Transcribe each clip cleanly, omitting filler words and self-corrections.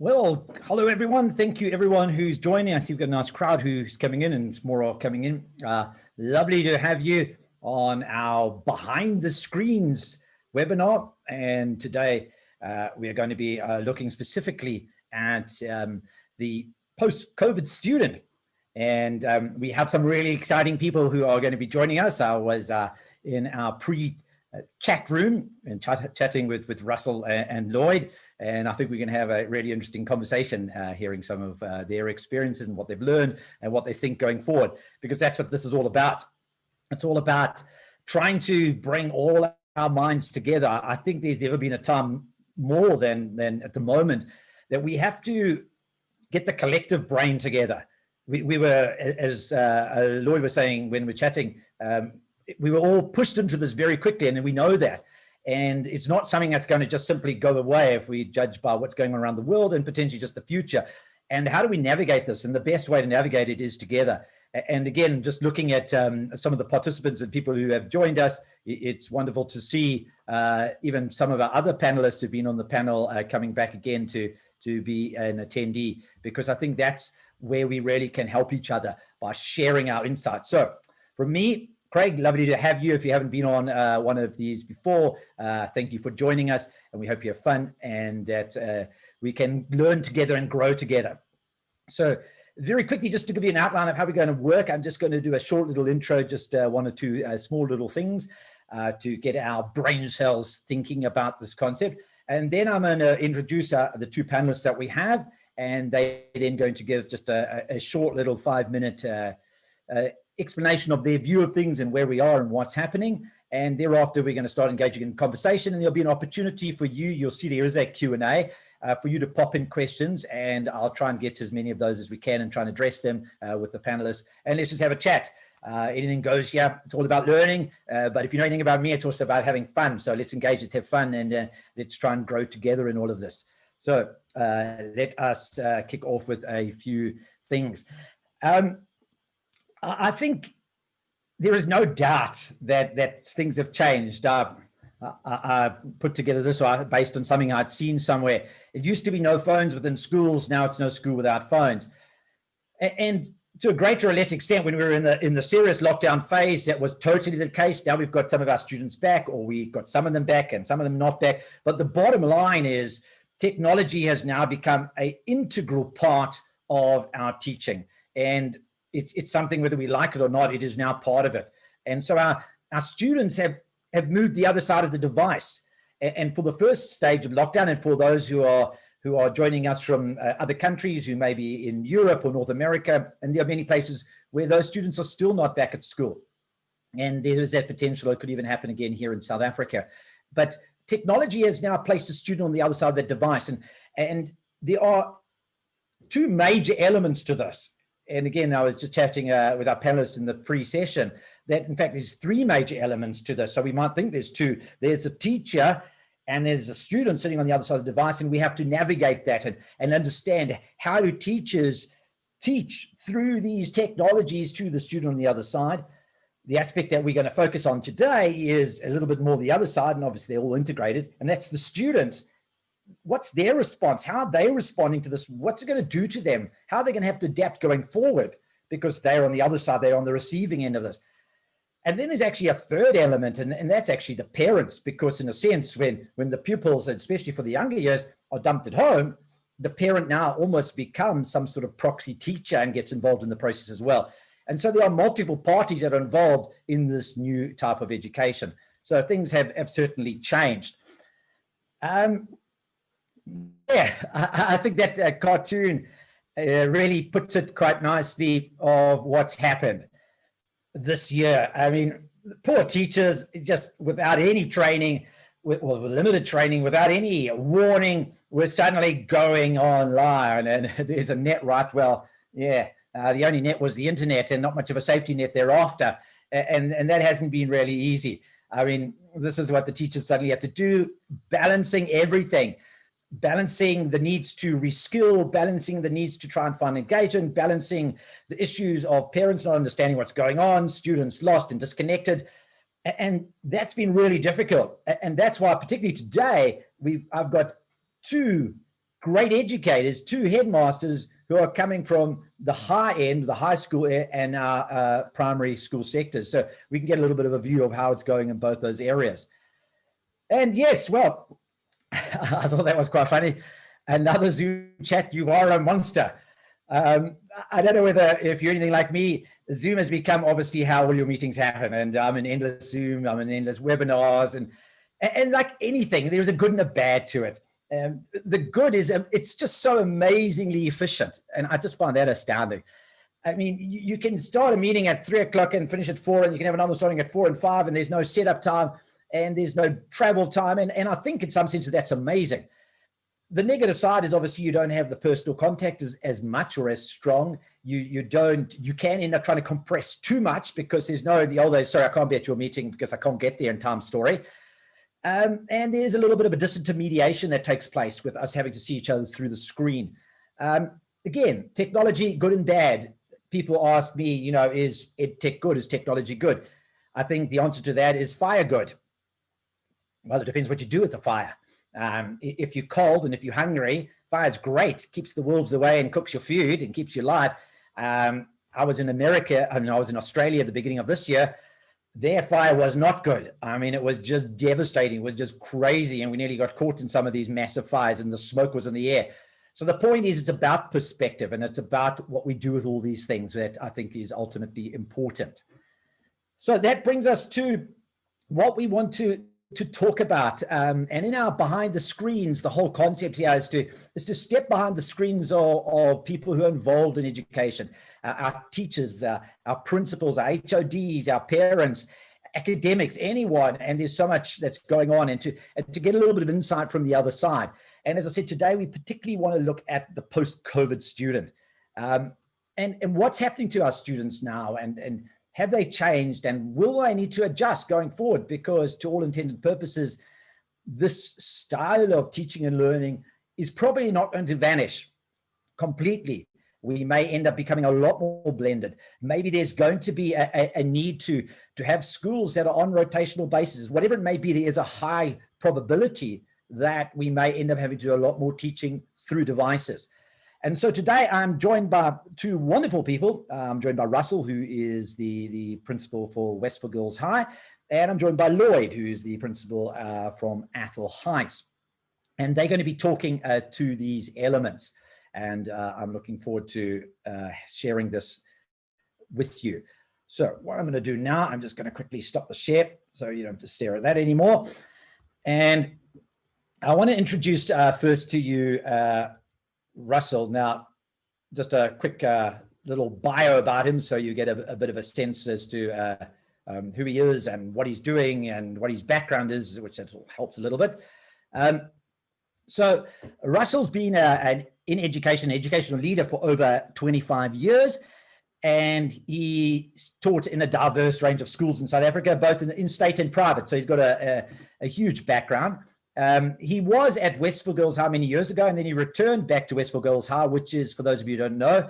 Well, hello everyone. Thank you everyone who's joining. I see we've got a nice crowd who's coming in and more are coming in. Lovely to have you on our Behind the Screens webinar. And today we are going to be looking specifically at the post-COVID student. And we have some really exciting people who are going to be joining us. I was in our pre-chat room and chatting with Russell and Lloyd. And I think we're going to have a really interesting conversation, hearing some of their experiences and what they've learned and what they think going forward, because that's what this is all about. It's all about trying to bring all our minds together. I think there's never been a time more than at the moment that we have to get the collective brain together. We were, as Lloyd was saying when we were chatting, we were all pushed into this very quickly, and we know that. And it's not something that's going to just simply go away if we judge by what's going on around the world and potentially just the future. And how do we navigate this? And the best way to navigate it is together. And again, just looking at some of the participants and people who have joined us, it's wonderful to see even some of our other panelists who've been on the panel coming back again to be an attendee, because I think that's where we really can help each other by sharing our insights. So from me, Craig, lovely to have you. If you haven't been on one of these before, thank you for joining us, and we hope you have fun and that we can learn together and grow together. So very quickly, just to give you an outline of how we're going to work, I'm just going to do a short little intro, just one or two small little things to get our brain cells thinking about this concept. And then I'm going to introduce the two panelists that we have, and they're then going to give just a short little 5-minute explanation of their view of things and where we are and what's happening. And thereafter, we're going to start engaging in conversation, and there'll be an opportunity for you. You'll see there is a Q&A for you to pop in questions, and I'll try and get to as many of those as we can and try and address them with the panelists. And let's just have a chat. Anything goes here. It's all about learning. But if you know anything about me, it's also about having fun. So let's engage, let's have fun, and let's try and grow together in all of this. So let us kick off with a few things. I think there is no doubt that things have changed. I put together this based on something I'd seen somewhere. It used to be no phones within schools. Now it's no school without phones. And to a greater or less extent, when we were in the serious lockdown phase, that was totally the case. Now we've got some of our students back, or we got some of them back and some of them not back. But the bottom line is technology has now become an integral part of our teaching. And it's something, whether we like it or not, it is now part of it. And so our students have moved the other side of the device. And for the first stage of lockdown, and for those who are joining us from other countries who may be in Europe or North America, and there are many places where those students are still not back at school. And there is that potential. It could even happen again here in South Africa. But technology has now placed a student on the other side of the device. And there are two major elements to this. And again, I was just chatting with our panelists in the pre-session that, in fact, there's three major elements to this. So we might think there's two. There's a teacher and there's a student sitting on the other side of the device, and we have to navigate that and understand how do teachers teach through these technologies to the student on the other side. The aspect that we're going to focus on today is a little bit more the other side, and obviously they're all integrated, and that's the student. What's their response? How are they responding to this? What's it going to do to them? How are they going to have to adapt going forward? Because they're on the other side, they're on the receiving end of this. And then there's actually a third element, and that's actually the parents, because in a sense, when the pupils, especially for the younger years, are dumped at home, the parent now almost becomes some sort of proxy teacher and gets involved in the process as well. And so there are multiple parties that are involved in this new type of education. So things have certainly changed. Yeah, I think that cartoon really puts it quite nicely of what's happened this year. I mean, poor teachers, just without any training, with limited training, without any warning, we're suddenly going online, and there's a net, right? Well, yeah, the only net was the internet, and not much of a safety net thereafter. And that hasn't been really easy. I mean, this is what the teachers suddenly have to do, balancing everything. Balancing the needs to reskill, balancing the needs to try and find engagement, balancing the issues of parents not understanding what's going on, students lost and disconnected. And that's been really difficult. And that's why, particularly today, I've got two great educators, 2 headmasters who are coming from the high end, the high school and our primary school sectors. So we can get a little bit of a view of how it's going in both those areas. And yes, well, I thought that was quite funny. Another Zoom chat, you are a monster. I don't know whether, if you're anything like me, Zoom has become obviously how all your meetings happen. And I'm in endless Zoom, I'm in endless webinars, and like anything, there's a good and a bad to it. The good is it's just so amazingly efficient. And I just find that astounding. I mean, you can start a meeting at 3 o'clock and finish at 4, and you can have another starting at 4 and 5, and there's no setup time and there's no travel time. And I think in some sense that's amazing. The negative side is obviously you don't have the personal contact as much or as strong. You can end up trying to compress too much because there's no, the old days, sorry, I can't be at your meeting because I can't get there in time story. And there's a little bit of a disintermediation that takes place with us having to see each other through the screen. Again, technology, good and bad. People ask me, you know, is tech good? Is technology good? I think the answer to that is fire good. Well, it depends what you do with the fire. If you're cold and if you're hungry, fire's great, keeps the wolves away and cooks your food and keeps you alive. I was in America and I was in Australia at the beginning of this year. Their fire was not good. I mean, it was just devastating. It was just crazy. And we nearly got caught in some of these massive fires and the smoke was in the air. So the point is, it's about perspective and it's about what we do with all these things that I think is ultimately important. So that brings us to what we want to talk about. And in our behind the screens, the whole concept here is to step behind the screens of people who are involved in education, our teachers, our principals, our HODs, our parents, academics, anyone. And there's so much that's going on, and to get a little bit of insight from the other side. And as I said, today, we particularly want to look at the post-COVID student and what's happening to our students now, and have they changed, and will they need to adjust going forward? Because to all intended purposes, this style of teaching and learning is probably not going to vanish completely. We may end up becoming a lot more blended. Maybe there's going to be a need to have schools that are on rotational basis. Whatever it may be, there is a high probability that we may end up having to do a lot more teaching through devices. And so today I'm joined by 2 wonderful people. I'm joined by Russell, who is the principal for Westville Girls High, and I'm joined by Lloyd, who is the principal from Atholl Heights. And they're going to be talking to these elements. And I'm looking forward to sharing this with you. So what I'm going to do now, I'm just going to quickly stop the share so you don't have to stare at that anymore. And I want to introduce first to you Russell. Now, just a quick little bio about him so you get a bit of a sense as to who he is and what he's doing and what his background is, which helps a little bit. So Russell's been an educational leader for over 25 years, and he taught in a diverse range of schools in South Africa, both in state and private. So he's got a huge background. He was at Westville Girls High many years ago, and then he returned back to Westville Girls High, which is, for those of you who don't know,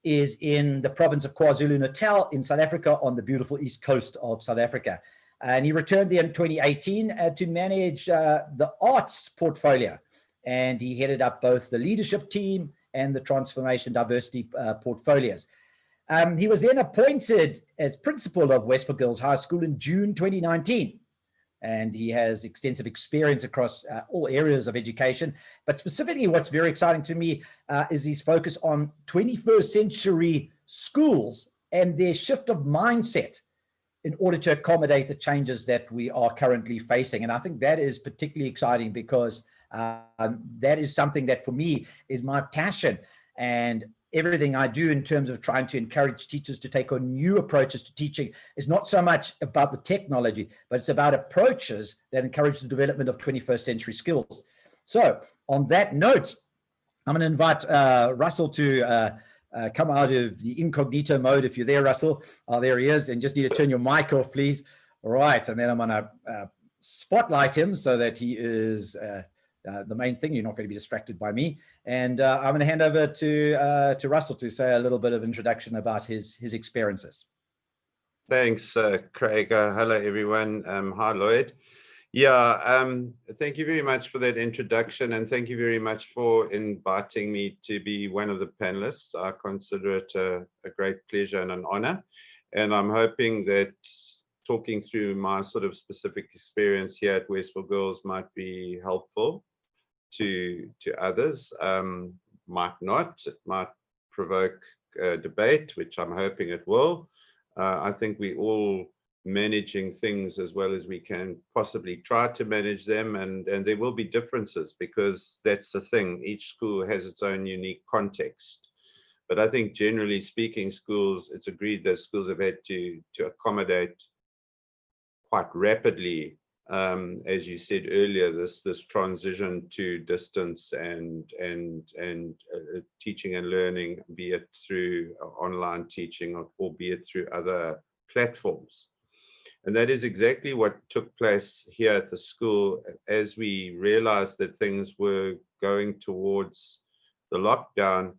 is in the province of KwaZulu-Natal in South Africa, on the beautiful east coast of South Africa. And he returned there in 2018 to manage the arts portfolio. And he headed up both the leadership team and the transformation diversity portfolios. He was then appointed as principal of Westville Girls High School in June 2019. And he has extensive experience across all areas of education. But specifically, what's very exciting to me is his focus on 21st century schools and their shift of mindset in order to accommodate the changes that we are currently facing. And I think that is particularly exciting because that is something that, for me, is my passion. And everything I do in terms of trying to encourage teachers to take on new approaches to teaching is not so much about the technology, but it's about approaches that encourage the development of 21st century skills. So on that note, I'm going to invite Russell to come out of the incognito mode. If you're there, Russell, there he is, and just need to turn your mic off, please. All right, and then I'm going to spotlight him so that he is the main thing. You're not going to be distracted by me. And I'm going to hand over to Russell to say a little bit of introduction about his experiences. Thanks, Craig. Hello, everyone. Hi, Lloyd. Yeah, thank you very much for that introduction, and thank you very much for inviting me to be one of the panelists. I consider it a great pleasure and an honor, and I'm hoping that talking through my sort of specific experience here at Westville Girls might be helpful to others. Might not. It might provoke debate, which I'm hoping it will. I think we all managing things as well as we can possibly try to manage them, and there will be differences, because that's the thing. Each school has its own unique context. But I think generally speaking, schools, it's agreed that schools have had to accommodate quite rapidly, as you said earlier, this transition to distance and teaching and learning, be it through online teaching or be it through other platforms. And that is exactly what took place here at the school as we realized that things were going towards the lockdown.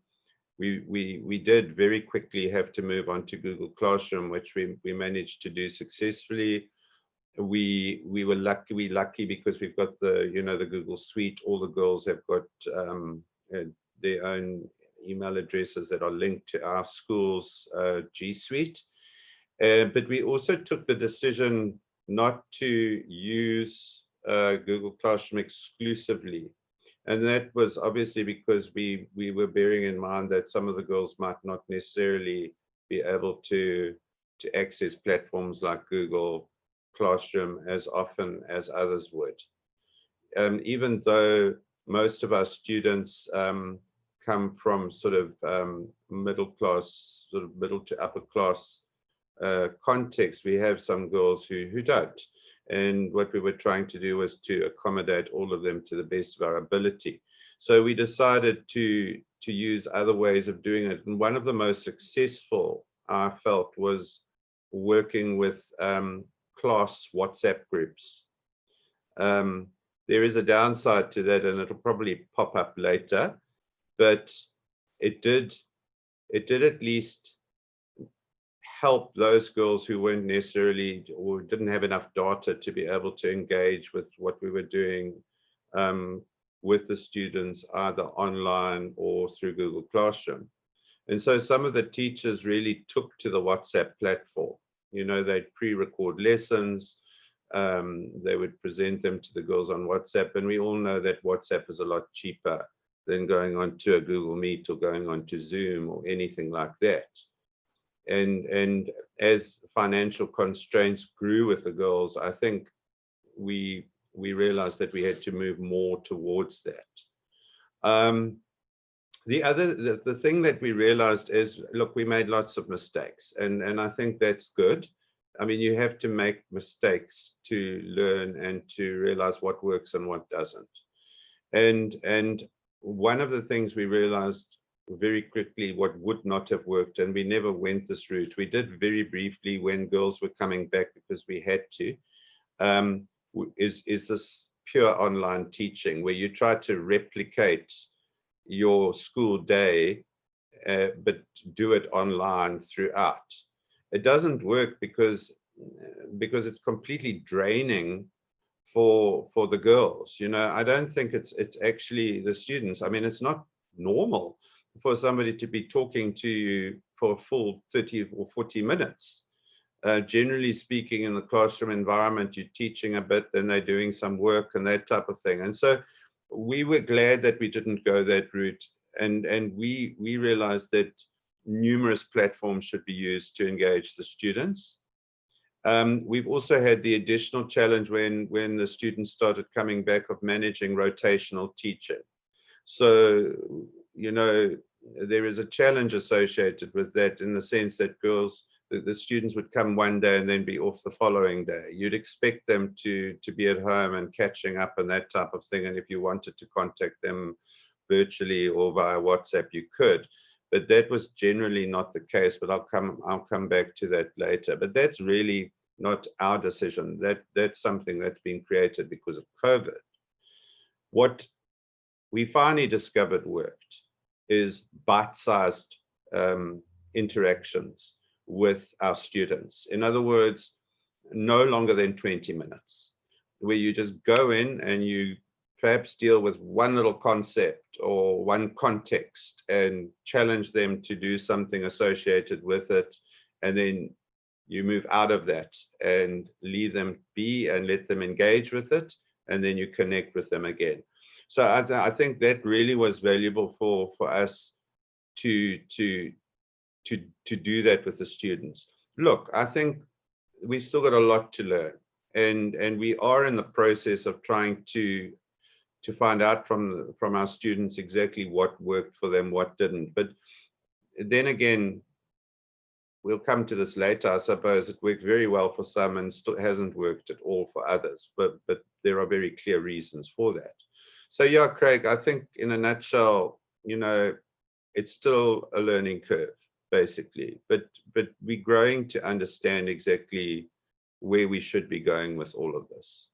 We did very quickly have to move on to Google Classroom, which we managed to do successfully. We were lucky because we've got the the Google Suite. All the girls have got their own email addresses that are linked to our school's G Suite. But we also took the decision not to use Google Classroom exclusively. And that was obviously because we were bearing in mind that some of the girls might not necessarily be able to access platforms like Google Classroom as often as others would. Even though most of our students come from sort of middle class, sort of middle to upper class context, we have some girls who don't. And what we were trying to do was to accommodate all of them to the best of our ability. So we decided to use other ways of doing it. And one of the most successful, I felt, was working with class WhatsApp groups. There is a downside to that, and it'll probably pop up later, but it did at least help those girls who weren't necessarily or didn't have enough data to be able to engage with what we were doing with the students, either online or through Google Classroom. And so some of the teachers really took to the WhatsApp platform. They'd pre-record lessons, they would present them to the girls on WhatsApp, and we all know that WhatsApp is a lot cheaper than going on to a Google Meet or going on to Zoom or anything like that. And as financial constraints grew with the girls, I think we realized that we had to move more towards that. The thing that we realized is, look, we made lots of mistakes, and I think that's good. I mean, you have to make mistakes to learn and to realize what works and what doesn't. And one of the things we realized very quickly what would not have worked, and we never went this route. We did very briefly when girls were coming back because we had to, is this pure online teaching where you try to replicate your school day, but do it online throughout. It doesn't work because it's completely draining for the girls. I don't think it's actually the students. I mean, it's not normal for somebody to be talking to you for a full 30 or 40 minutes. Generally speaking, in the classroom environment, you're teaching a bit, then they're doing some work and that type of thing. And so we were glad that we didn't go that route. And we realized that numerous platforms should be used to engage the students. We've also had the additional challenge when the students started coming back of managing rotational teaching. So, there is a challenge associated with that, in the sense that the students would come one day and then be off the following day. You'd expect them to be at home and catching up and that type of thing. And if you wanted to contact them virtually or via WhatsApp, you could. But that was generally not the case. But I'll come back to that later. But that's really not our decision. That's something that's been created because of COVID. What we finally discovered worked is bite-sized interactions with our students. In other words, no longer than 20 minutes. where you just go in and you perhaps deal with one little concept or one context and challenge them to do something associated with it. And then you move out of that and leave them be and let them engage with it. And then you connect with them again. So I think that really was valuable for us to do that with the students. Look, I think we've still got a lot to learn, and we are in the process of trying to find out from our students exactly what worked for them, what didn't. But then again, we'll come to this later. I suppose it worked very well for some and still hasn't worked at all for others, but there are very clear reasons for that. So yeah, Craig, I think in a nutshell, it's still a learning curve, basically, but we're growing to understand exactly where we should be going with all of this.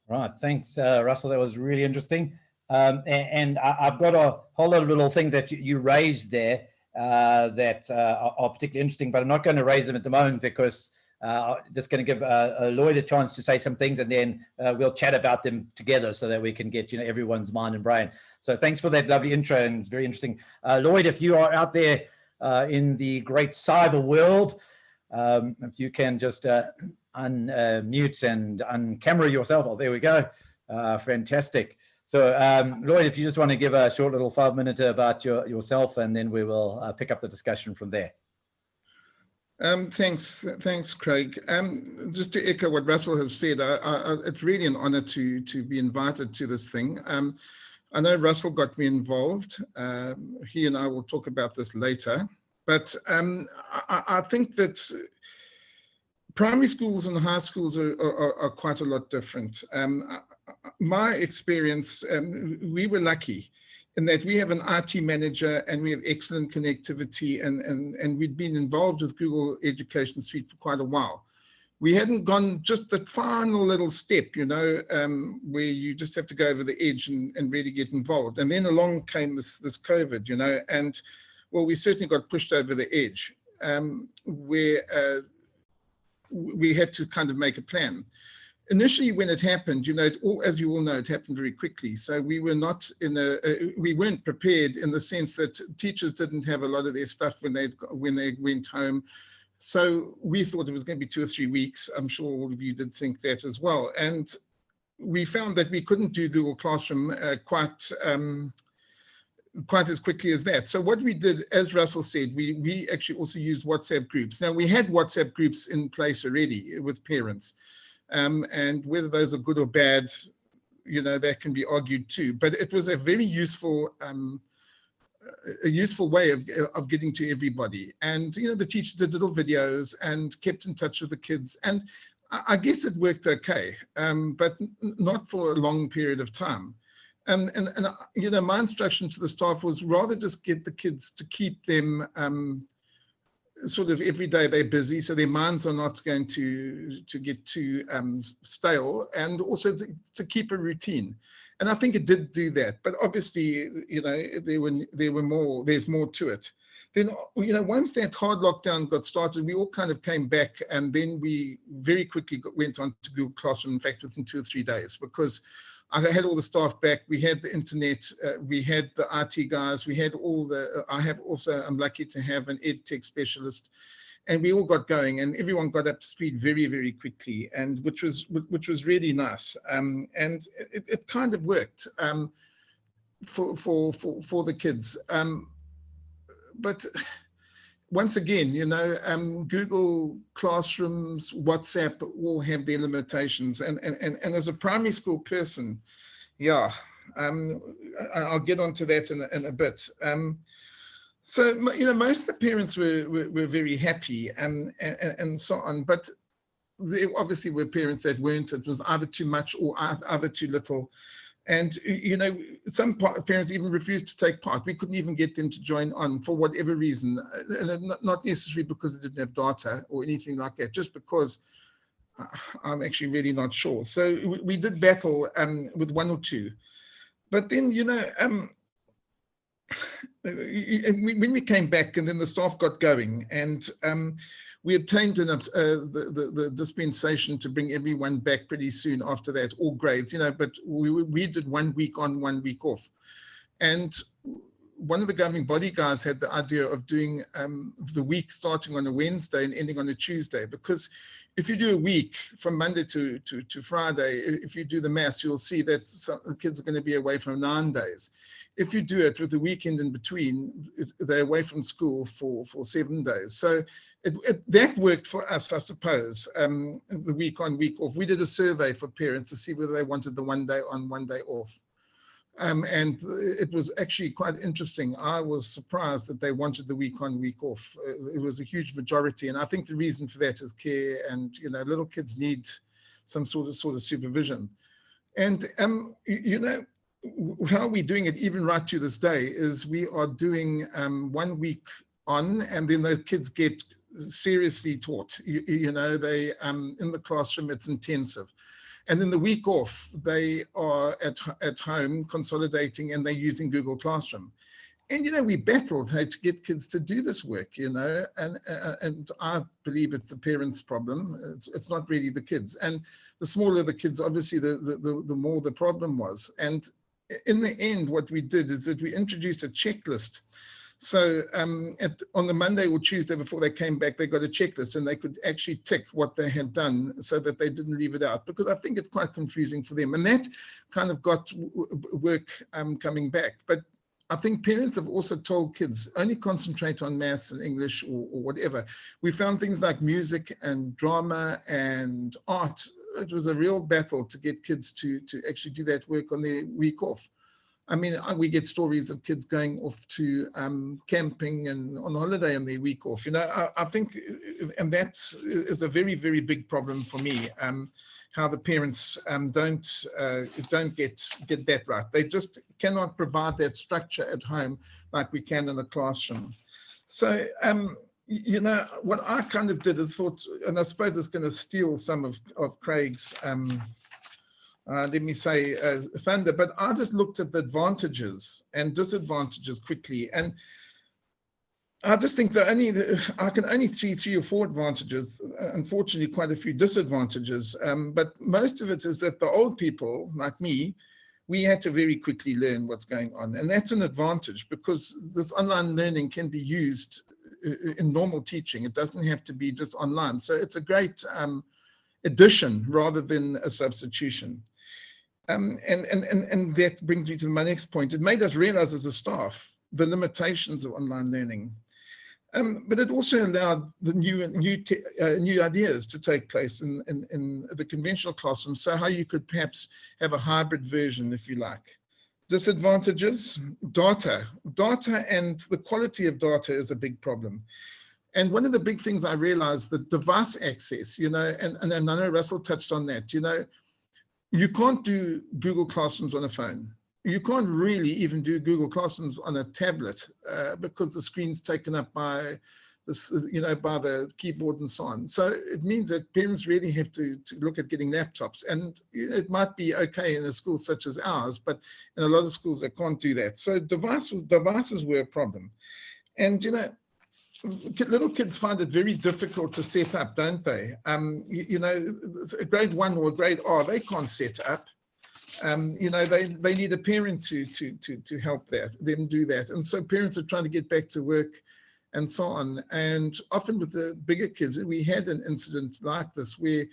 Right, thanks, Russell. That was really interesting. And I've got a whole lot of little things that you raised there that are particularly interesting, but I'm not going to raise them at the moment because I'm just going to give Lloyd a chance to say some things, and then we'll chat about them together so that we can get everyone's mind and brain. So thanks for that lovely intro, and it's very interesting. Lloyd, if you are out there in the great cyber world, if you can just unmute and uncamera yourself. Oh, there we go. Fantastic. So Lloyd, if you just want to give a short little 5-minute about yourself, and then we will pick up the discussion from there. Thanks, Craig. Just to echo what Russell has said, it's really an honor to be invited to this thing. I know Russell got me involved. He and I will talk about this later. But I think that primary schools and high schools are quite a lot different. My experience, we were lucky in that we have an IT manager and we have excellent connectivity, and we'd been involved with Google Education Suite for quite a while. We hadn't gone just the final little step, where you just have to go over the edge and really get involved. And then along came this COVID, and well, we certainly got pushed over the edge, where we had to kind of make a plan. Initially, when it happened, as you all know, it happened very quickly. So we were not we weren't prepared in the sense that teachers didn't have a lot of their stuff when they went home. So we thought it was going to be 2 or 3 weeks. I'm sure all of you did think that as well. And we found that we couldn't do Google Classroom quite as quickly as that. So what we did, as Russell said, we actually also used WhatsApp groups. Now, we had WhatsApp groups in place already with parents. And whether those are good or bad, that can be argued too. But it was a very useful way of getting to everybody. And the teachers did little videos and kept in touch with the kids. And I guess it worked okay, but not for a long period of time. And my instruction to the staff was rather just get the kids to keep them sort of every day they're busy, so their minds are not going to get too stale, and also to keep a routine. And I think it did do that. But obviously, there's more to it. Then, once that hard lockdown got started, we all kind of came back, and then we very quickly went on to Google Classroom, in fact, within 2 or 3 days, because I had all the staff back. We had the internet. We had the IT guys. We had I'm lucky to have an ed tech specialist, and we all got going, and everyone got up to speed very, very quickly, and which was really nice. And it kind of worked for the kids. But once again, Google Classrooms, WhatsApp all have their limitations. And as a primary school person, yeah, I'll get onto that in a bit. So, most of the parents were very happy and so on. But there obviously were parents that weren't. It was either too much or either too little. And, some parents even refused to take part. We couldn't even get them to join on for whatever reason, not necessarily because they didn't have data or anything like that, just because I'm actually really not sure. So we did battle with 1 or 2. But then, when we came back and then the staff got going, and We obtained the dispensation to bring everyone back pretty soon after that, all grades, but we did 1 week on, 1 week off. And one of the governing body guys had the idea of doing the week starting on a Wednesday and ending on a Tuesday, because if you do a week from Monday to Friday, if you do the maths, you'll see that some kids are going to be away for 9 days. If you do it with the weekend in between, they're away from school for 7 days. So that worked for us, I suppose, the week on, week off. We did a survey for parents to see whether they wanted the 1 day on, 1 day off. And it was actually quite interesting. I was surprised that they wanted the week on, week off. It was a huge majority. And I think the reason for that is care, and, little kids need some sort of supervision. And, how we're doing it even right to this day is we are doing 1 week on, and then the kids get seriously taught. They in the classroom, it's intensive. And then the week off, they are at home consolidating, and they're using Google Classroom. And, we battled to get kids to do this work, and I believe it's the parents' problem. It's not really the kids. And the smaller the kids, obviously, the more the problem was. And in the end, what we did is that we introduced a checklist. So on the Monday or Tuesday before they came back, they got a checklist, and they could actually tick what they had done so that they didn't leave it out, because I think it's quite confusing for them. And that kind of got work coming back. But I think parents have also told kids, only concentrate on maths and English or whatever. We found things like music and drama and art. It was a real battle to get kids to actually do that work on their week off. I mean, we get stories of kids going off to camping and on holiday on their week off. I think, and that is a very, very big problem for me, how the parents don't get that right. They just cannot provide that structure at home like we can in a classroom. So, what I kind of did is thought, and I suppose it's going to steal some of Craig's let me say, thunder, but I just looked at the advantages and disadvantages quickly. And I just think that I can only see 3 or 4 advantages, unfortunately quite a few disadvantages, but most of it is that the old people, like me, we had to very quickly learn what's going on. And that's an advantage, because this online learning can be used in normal teaching. It doesn't have to be just online. So it's a great addition rather than a substitution. And that brings me to my next point. It made us realize as a staff the limitations of online learning, but it also allowed the new ideas to take place in the conventional classroom. So how you could perhaps have a hybrid version, if you like. Disadvantages: data and the quality of data is a big problem. And one of the big things I realized, that device access, and I know Russell touched on that, you can't do Google Classrooms on a phone. You can't really even do Google Classrooms on a tablet because the screen's taken up by this, by the keyboard and so on. So it means that parents really have to look at getting laptops. And it might be okay in a school such as ours, but in a lot of schools they can't do that. So devices were a problem. And little kids find it very difficult to set up, don't they? A grade 1 or a grade R, they can't set up. They need a parent to help them do that. And so parents are trying to get back to work and so on. And often with the bigger kids, we had an incident like this where,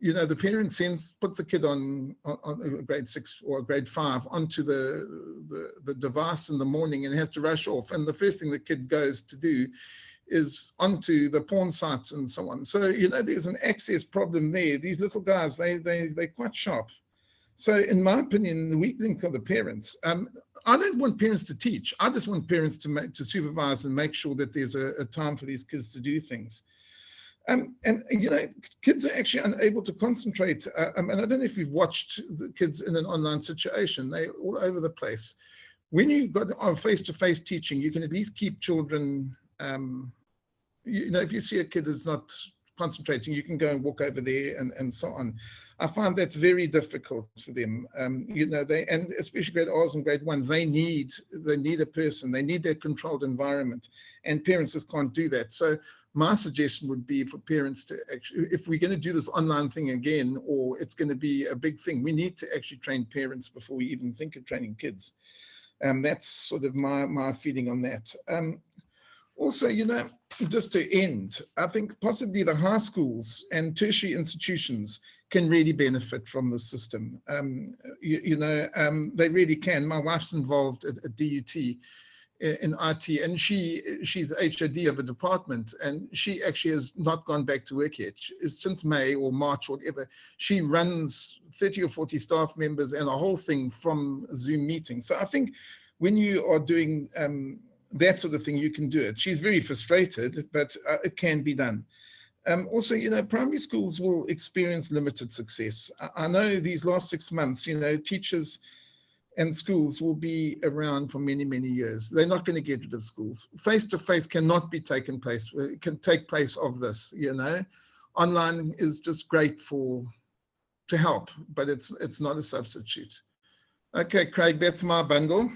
the parent puts a kid on a grade 6 or a grade 5 onto the device in the morning and has to rush off. And the first thing the kid goes to do is onto the porn sites and so on. So, there's an access problem there. These little guys, they're quite sharp. So in my opinion, the weak link are the parents. I don't want parents to teach. I just want parents to supervise and make sure that there's a time for these kids to do things. And kids are actually unable to concentrate. And I don't know if you've watched the kids in an online situation. They're all over the place. When you've got face-to-face teaching, you can at least keep children, if you see a kid is not concentrating, you can go and walk over there and so on. I find that's very difficult for them. You know, and especially grade R's and grade 1s, they need a person, they need their controlled environment, and parents just can't do that. So my suggestion would be for parents to actually, if we're going to do this online thing again, or it's going to be a big thing, we need to actually train parents before we even think of training kids. That's sort of my feeling on that. Also, you know, just to end, I think possibly the high schools and tertiary institutions can really benefit from the system. They really can. My wife's involved at DUT in IT, and she's HOD of a department, and she actually has not gone back to work yet. Since May or March or whatever, she runs 30 or 40 staff members and a whole thing from Zoom meetings. So I think when you are doing that sort of thing, you can do it. She's very frustrated, but it can be done. Also, you know, primary schools will experience limited success. I know these last 6 months, you know, teachers and schools will be around for many, many years. They're not going to get rid of schools. Face-to-face cannot be taken place. It can take place of this, you know. Online is just great to help, but it's not a substitute. Okay, Craig, that's my bundle.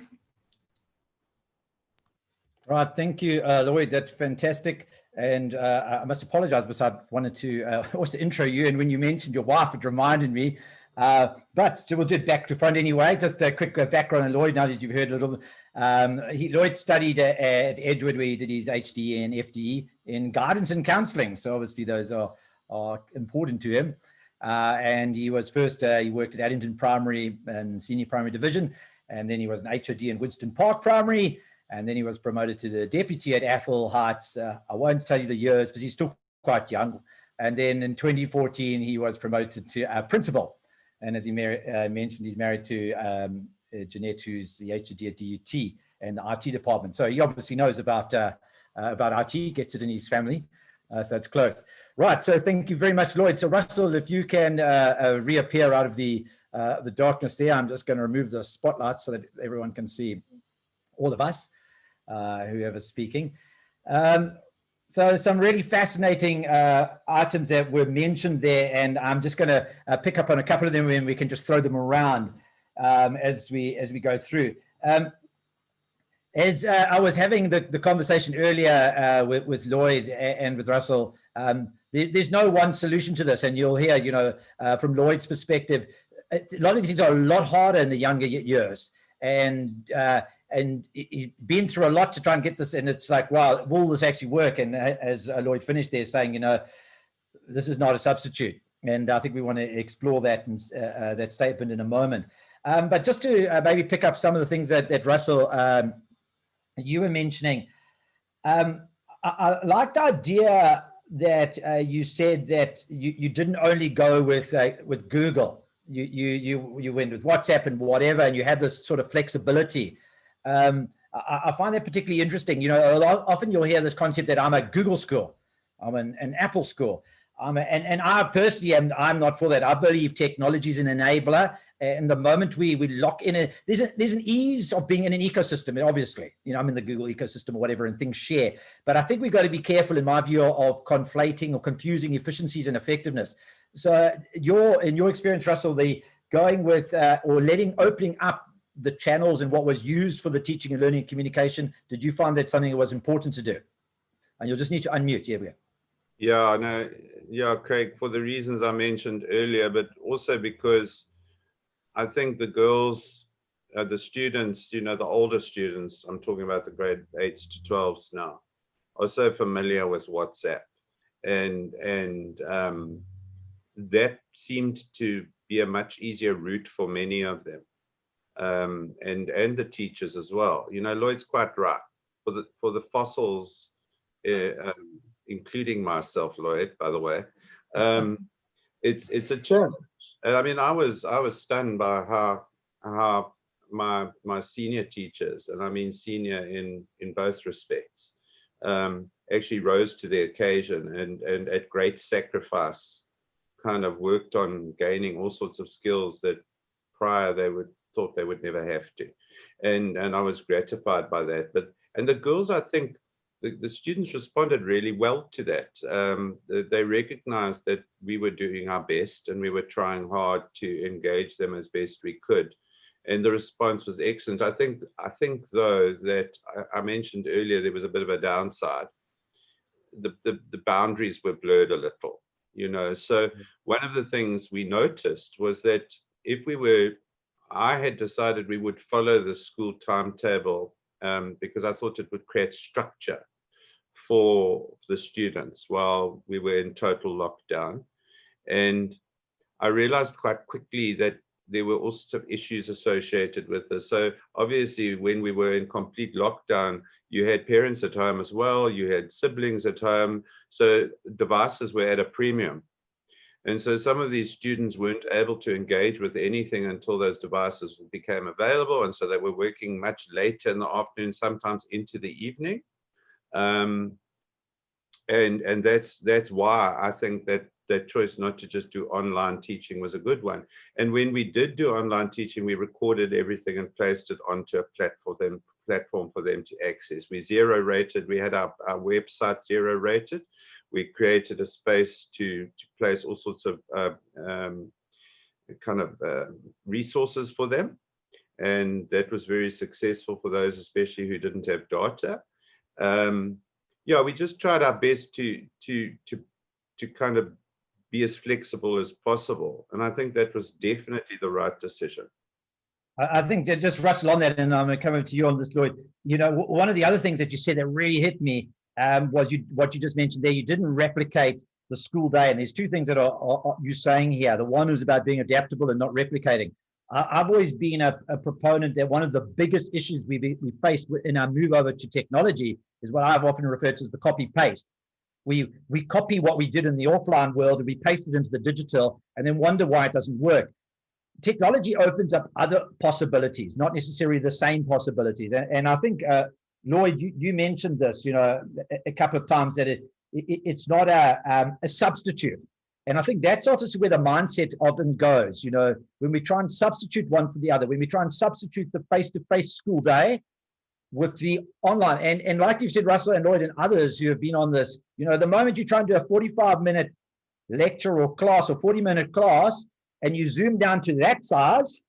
Right, thank you, Lloyd. That's fantastic. And I must apologize, but I wanted to also intro you. And when you mentioned your wife, it reminded me. But we'll do it back to front anyway. Just a quick background on Lloyd, now that you've heard a little. Lloyd studied at Edgewood, where he did his HD and FDE in guidance and counseling. So obviously those are important to him. And he was first, he worked at Addington Primary and Senior Primary Division. And then he was an HOD in Winston Park Primary. And then he was promoted to the deputy at Atholl Heights. I won't tell you the years, but he's still quite young. And then in 2014, he was promoted to principal. And as he mentioned, he's married to Jeanette, who's the HOD at DUT and the IT department. So he obviously knows about IT, gets it in his family. So it's close. Right, so thank you very much, Lloyd. So Russell, if you can reappear out of the darkness there, I'm just going to remove the spotlight so that everyone can see all of us. Whoever's speaking. So some really fascinating items that were mentioned there, and I'm just going to pick up on a couple of them, and we can just throw them around as we go through. As I was having the conversation earlier with Lloyd and with Russell, there's no one solution to this, and you'll hear, you know, from Lloyd's perspective, a lot of these things are a lot harder in the younger years, and he's been through a lot to try and get this, and it's like, wow, will this actually work? And as Lloyd finished there saying, you know, this is not a substitute, and I think we want to explore that and that statement in a moment. But just to maybe pick up some of the things that Russell, you were mentioning, I like the idea that you said that you didn't only go with Google, you went with WhatsApp and whatever, and you had this sort of flexibility. I find that particularly interesting. You know, often you'll hear this concept that I'm a Google school, I'm an Apple school. And I personally I'm not for that. I believe technology is an enabler. And the moment we lock in there's an ease of being in an ecosystem. Obviously, you know, I'm in the Google ecosystem or whatever, and things share. But I think we've got to be careful, in my view, of conflating or confusing efficiencies and effectiveness. So in your experience, Russell, the going with or opening up the channels and what was used for the teaching and learning and communication, did you find that something that was important to do? And you'll just need to unmute. Here we go. Yeah, no, yeah, Craig, for the reasons I mentioned earlier, but also because I think the girls, the students, you know, the older students, I'm talking about the grade 8s to 12s now, are so familiar with WhatsApp. And that seemed to be a much easier route for many of them. And the teachers as well. You know, Lloyd's quite right. For the fossils, including myself, Lloyd, by the way, it's a challenge. And I mean, I was stunned by how my senior teachers, and I mean senior in both respects, actually rose to the occasion and at great sacrifice kind of worked on gaining all sorts of skills that prior they thought they would never have to. And I was gratified by that. And the girls, I think, the students responded really well to that. They recognized that we were doing our best and we were trying hard to engage them as best we could. And the response was excellent. I think though, that I mentioned earlier, there was a bit of a downside. The boundaries were blurred a little, you know. So one of the things we noticed was that I had decided we would follow the school timetable because I thought it would create structure for the students while we were in total lockdown. And I realized quite quickly that there were also issues associated with this. So obviously, when we were in complete lockdown, you had parents at home as well, you had siblings at home, so devices were at a premium. And so some of these students weren't able to engage with anything until those devices became available. And so they were working much later in the afternoon, sometimes into the evening. And that's why I think that choice not to just do online teaching was a good one. And when we did do online teaching, we recorded everything and placed it onto a platform for them to access. We zero rated, we had our website zero rated. We created a space to place all sorts of resources for them. And that was very successful for those, especially who didn't have data. Yeah, we just tried our best to kind of be as flexible as possible. And I think that was definitely the right decision. I think that just Russell on that, and I'm going to come over to you on this, Lloyd. You know, one of the other things that you said that really hit me was what you just mentioned there. You didn't replicate the school day. And there's two things that are you saying here. The one is about being adaptable and not replicating. I've always been a proponent that one of the biggest issues we faced in our move over to technology is what I've often referred to as the copy-paste. We copy what we did in the offline world and we paste it into the digital and then wonder why it doesn't work. Technology opens up other possibilities, not necessarily the same possibilities. And I think, Lloyd, you mentioned this, you know, a couple of times, that it's not a substitute. And I think that's obviously where the mindset often goes, you know, when we try and substitute one for the other, when we try and substitute the face-to-face school day with the online. And like you said, Russell and Lloyd and others who have been on this, you know, the moment you try and do a 45-minute lecture or class or 40-minute class, and you zoom down to that size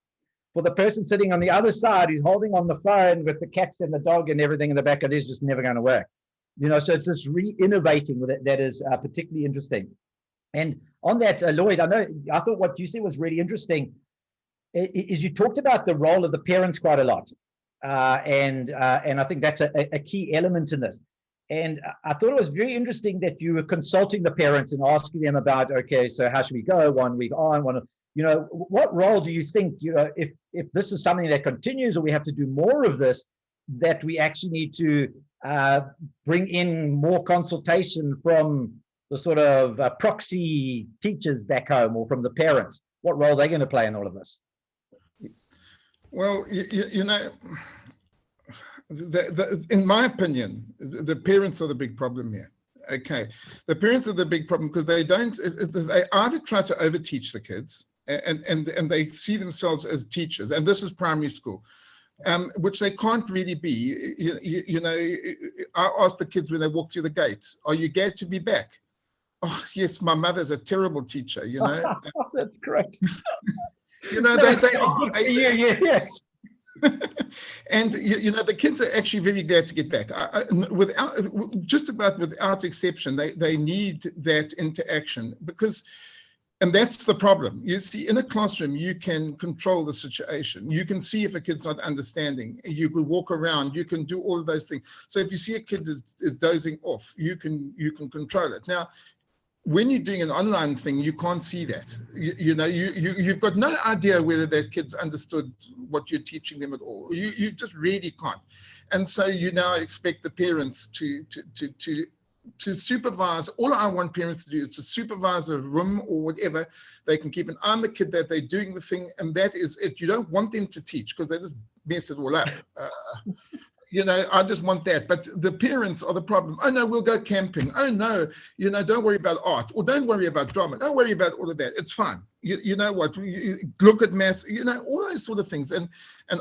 for the person sitting on the other side who's holding on the phone with the cats and the dog and everything in the back of this, just never going to work. You know, so it's this re-innovating with it that is particularly interesting. And on that, Lloyd, I thought what you said was really interesting is you talked about the role of the parents quite a lot. And I think that's a key element in this. And I thought it was very interesting that you were consulting the parents and asking them about, okay, so how should we go 1 week on, you know, what role do you think, you know, if this is something that continues or we have to do more of this, that we actually need to bring in more consultation from the sort of proxy teachers back home or from the parents? What role are they going to play in all of this? Well, you know, in my opinion, the parents are the big problem here. Okay, the parents are the big problem because they either try to overteach the kids and they see themselves as teachers, and this is primary school, which they can't really be. You know, I ask the kids when they walk through the gate, "Are you glad to be back?" "Oh, yes, my mother's a terrible teacher." You know, that's great. You know, they are. Yes. And you know, the kids are actually very glad to get back. Without exception, they need that interaction because, and that's the problem. You see, in a classroom, you can control the situation. You can see if a kid's not understanding. You can walk around. You can do all of those things. So if you see a kid is dozing off, you can control it. Now, when you're doing an online thing, you can't see that. You know, you've got no idea whether that kid's understood what you're teaching them at all. You just really can't. And so you now expect the parents to supervise. All I want parents to do is to supervise a room or whatever. They can keep an eye on the kid that they're doing the thing, and that is it. You don't want them to teach because they just mess it all up. You know, I just want that. But the parents are the problem. "Oh, no, we'll go camping. Oh, no, you know, don't worry about art, or don't worry about drama. Don't worry about all of that. It's fine." you know what, look at maths, you know, all those sort of things. And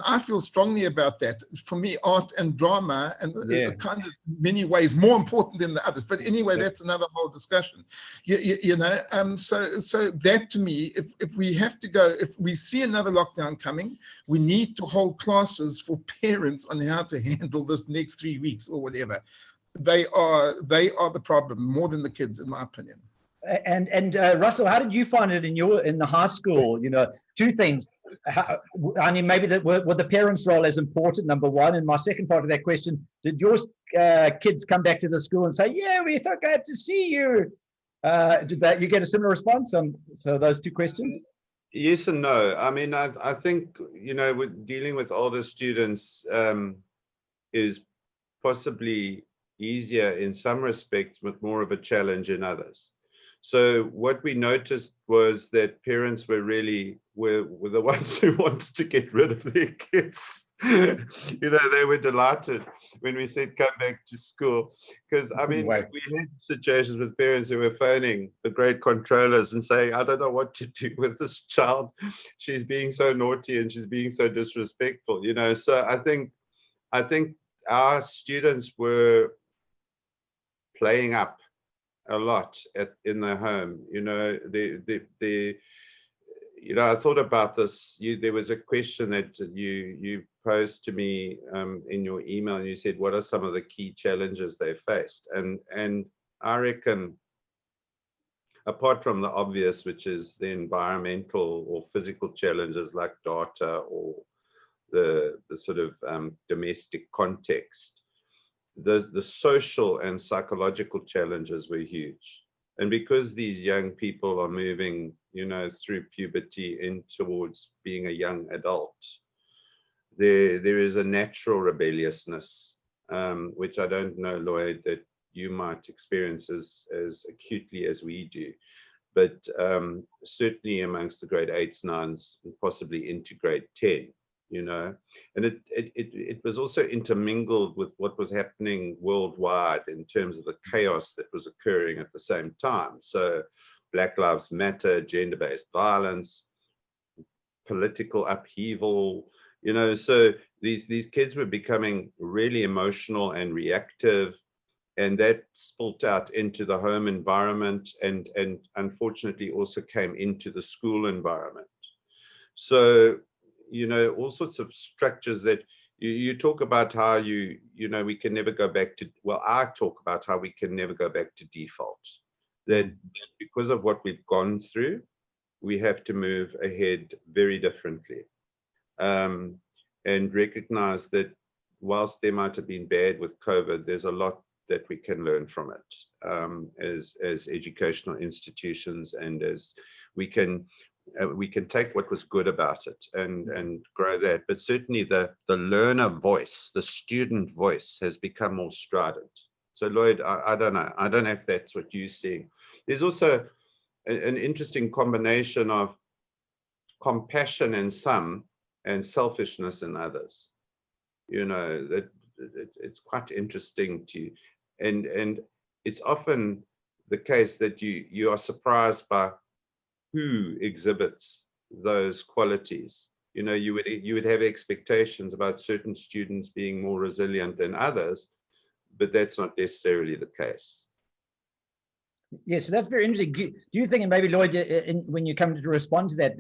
I feel strongly about that. For me, art and drama, and kind of many ways more important than the others. But anyway, that's another whole discussion. You know, so that to me, if we have to go, if we see another lockdown coming, we need to hold classes for parents on how to handle this next 3 weeks or whatever. They are the problem more than the kids, in my opinion. And Russell, how did you find it in the high school? You know, two things. I mean, maybe were the parents' role as important, number one? And my second part of that question: did your kids come back to the school and say, "Yeah, we're so glad to see you"? Did you get a similar response? So those two questions. Yes and no. I mean, I think, you know, with dealing with older students is possibly easier in some respects, but more of a challenge in others. So what we noticed was that parents were the ones who wanted to get rid of their kids. You know, they were delighted when we said come back to school, because I mean, we had situations with parents who were phoning the grade controllers and saying, I don't know what to do with this child. She's being so naughty and she's being so disrespectful, you know. So I think our students were playing up a lot in their home. You know, you know, I thought about this. There was a question that you posed to me in your email, and you said, what are some of the key challenges they faced? And I reckon, apart from the obvious, which is the environmental or physical challenges like data or the sort of domestic context, the social and psychological challenges were huge. And because these young people are moving, you know, through puberty in towards being a young adult, there is a natural rebelliousness, which I don't know, Lloyd, that you might experience as acutely as we do, but certainly amongst the grade 8s, 9s, and possibly into grade 10. You know, and it was also intermingled with what was happening worldwide in terms of the chaos that was occurring at the same time. So Black Lives Matter, gender-based violence, political upheaval, you know, so these kids were becoming really emotional and reactive, and that spilt out into the home environment and unfortunately also came into the school environment. So, you know, all sorts of structures that you talk about how you know, we can never go back to, well, I talk about how we can never go back to default, that because of what we've gone through, we have to move ahead very differently, and recognize that whilst there might have been bad with COVID, there's a lot that we can learn from it as educational institutions, and as we can take what was good about it and grow that. But certainly the learner voice, the student voice, has become more strident. So Lloyd, I don't know. I don't know if that's what you're seeing. There's also an interesting combination of compassion in some and selfishness in others. You know, that it's quite interesting and it's often the case that you are surprised by who exhibits those qualities. You know, you would have expectations about certain students being more resilient than others, but that's not necessarily the case. Yes, so that's very interesting. Do you think, and maybe Lloyd, when you come to respond to that,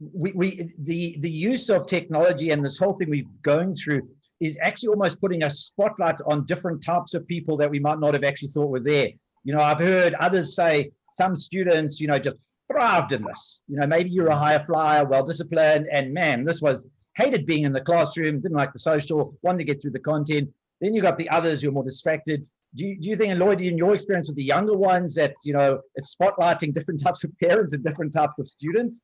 the use of technology and this whole thing we're going through is actually almost putting a spotlight on different types of people that we might not have actually thought were there. You know, I've heard others say some students, you know, just thrived in this. You know, maybe you're a higher flyer, well-disciplined, and man, this was hated being in the classroom, didn't like the social, wanted to get through the content. Then you got the others who are more distracted. Do you think, and Lloyd, in your experience with the younger ones, that, you know, it's spotlighting different types of parents and different types of students?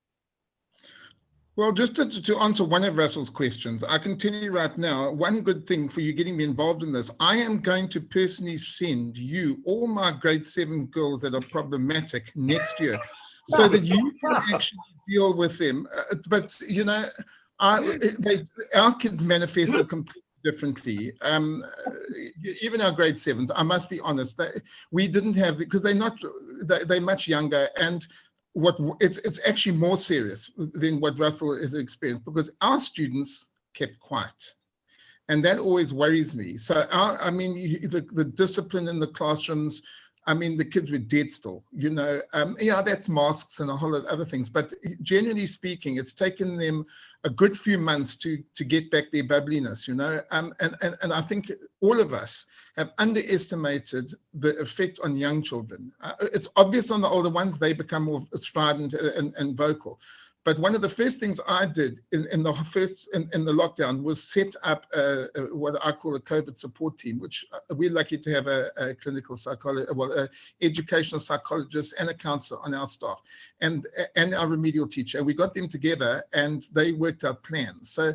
Well, just to answer one of Russell's questions, I can tell you right now, one good thing for you getting me involved in this, I am going to personally send you all my grade 7 girls that are problematic next year so that you can actually deal with them. But, you know, our kids manifest it completely differently. Even our grade 7s, I must be honest, we didn't have, because they're much younger, and it's actually more serious than what Russell has experienced, because our students kept quiet. And that always worries me. So, I mean, the discipline in the classrooms, I mean, the kids were dead still, you know. Yeah, that's masks and a whole lot of other things. But generally speaking, it's taken them a good few months to get back their bubbliness, you know. And I think all of us have underestimated the effect on young children. It's obvious on the older ones, they become more strident and vocal. But one of the first things I did in the lockdown was set up what I call a COVID support team, which we're lucky to have a clinical psychologist, well, an educational psychologist and a counselor on our staff, and our remedial teacher. We got them together and they worked out plans. So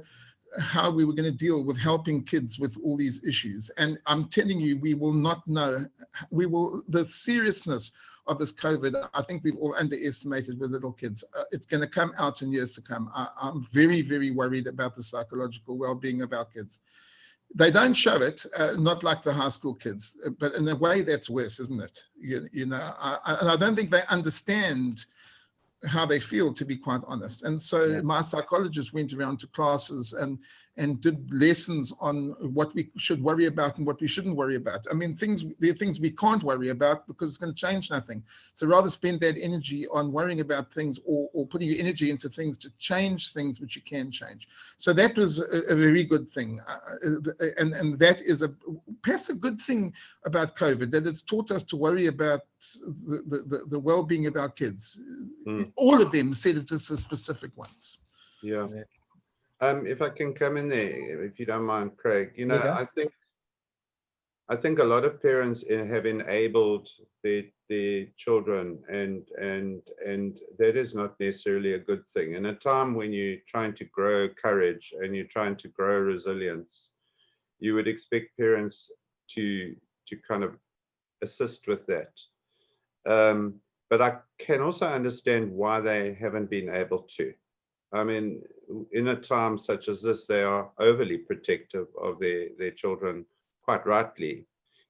how we were going to deal with helping kids with all these issues. And I'm telling you, we will not know, the seriousness of this COVID, I think we've all underestimated with little kids. It's going to come out in years to come. I'm very, very worried about the psychological well-being of our kids. They don't show it, not like the high school kids, but in a way that's worse, isn't it? You know, and I don't think they understand how they feel, to be quite honest. And so my psychologist went around to classes and did lessons on what we should worry about and what we shouldn't worry about. I mean, there are things we can't worry about because it's going to change nothing. So rather spend that energy on worrying about things, or putting your energy into things to change things which you can change. So that was a very good thing. And that is perhaps a good thing about COVID, that it's taught us to worry about the well-being of our kids. All of them, instead of just the specific ones. Yeah. If I can come in there, if you don't mind, Craig, you know, I think a lot of parents have enabled their children, and that is not necessarily a good thing. In a time when you're trying to grow courage and you're trying to grow resilience, you would expect parents to kind of assist with that. But I can also understand why they haven't been able to. I mean, in a time such as this, they are overly protective of their children, quite rightly.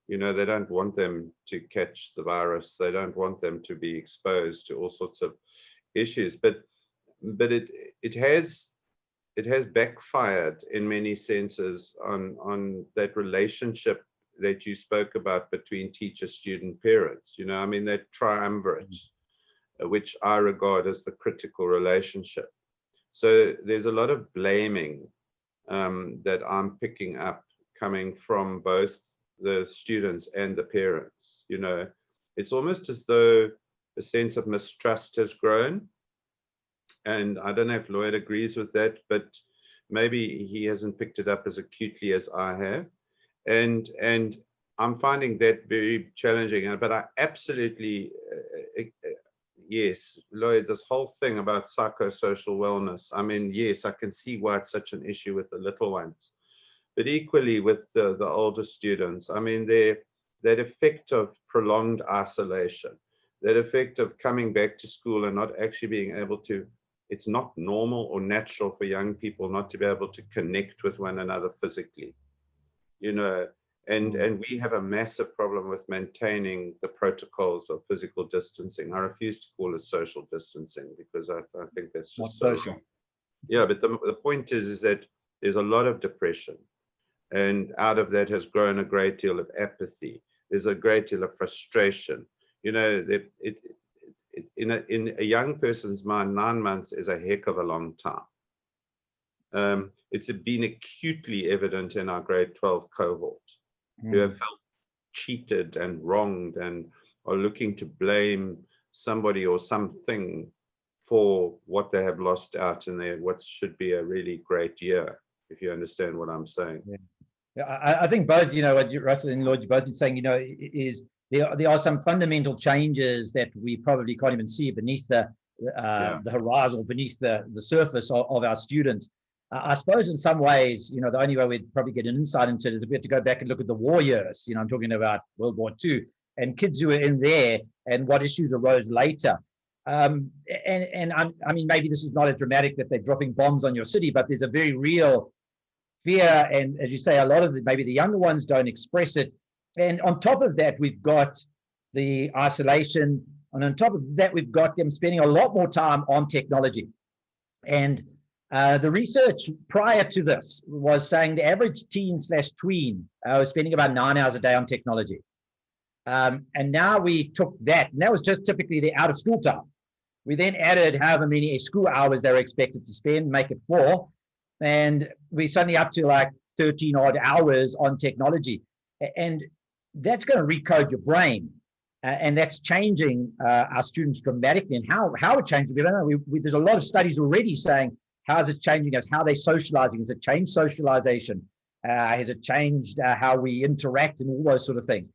You know, they don't want them to catch the virus. They don't want them to be exposed to all sorts of issues. But it has backfired in many senses on that relationship that you spoke about between teacher, student, parents. You know, I mean, that triumvirate, which I regard as the critical relationship. So there's a lot of blaming that I'm picking up coming from both the students and the parents. You know, it's almost as though a sense of mistrust has grown. And I don't know if Lloyd agrees with that, but maybe he hasn't picked it up as acutely as I have. And I'm finding that very challenging. But I absolutely, yes, Lloyd, this whole thing about psychosocial wellness, I mean, yes, I can see why it's such an issue with the little ones. But equally with the older students, I mean, that effect of prolonged isolation, that effect of coming back to school and not actually being able to, it's not normal or natural for young people not to be able to connect with one another physically, you know, and we have a massive problem with maintaining the protocols of physical distancing. I refuse to call it social distancing because I think that's just so wrong. Yeah, but the point is that there's a lot of depression. And out of that has grown a great deal of apathy. There's a great deal of frustration. You know, in a young person's mind, 9 months is a heck of a long time. It's been acutely evident in our grade 12 cohort who have felt cheated and wronged and are looking to blame somebody or something for what they have lost out in their what should be a really great year, if you understand what I'm saying. I think both, you know, what Russell and Lloyd, you both been saying, you know, is there are some fundamental changes that we probably can't even see beneath the horizon, beneath the surface of our students. I suppose in some ways, you know, the only way we'd probably get an insight into it is we have to go back and look at the war years. You know, I'm talking about World War II and kids who were in there and what issues arose later. I mean, maybe this is not as dramatic that they're dropping bombs on your city, but there's a very real fear. And as you say, a lot of maybe the younger ones don't express it. And on top of that, we've got the isolation. And on top of that, we've got them spending a lot more time on technology. And the research prior to this was saying the average teen/tween was spending about 9 hours a day on technology. And now we took that, and that was just typically the out of school time. We then added however many school hours they were expected to spend, make it 4. And we're suddenly up to like 13 odd hours on technology. And that's going to recode your brain. And that's changing our students dramatically. And how it changes, we don't know. There's a lot of studies already saying, how is it changing us? How are they socializing? Has it changed socialization? Has it changed how we interact and all those sort of things?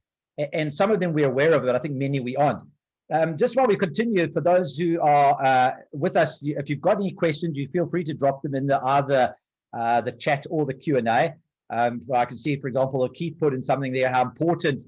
And some of them we're aware of, but I think many we aren't. Just while we continue, for those who are with us, if you've got any questions, you feel free to drop them in either the chat or the Q&A. I can see, for example, Keith put in something there, how important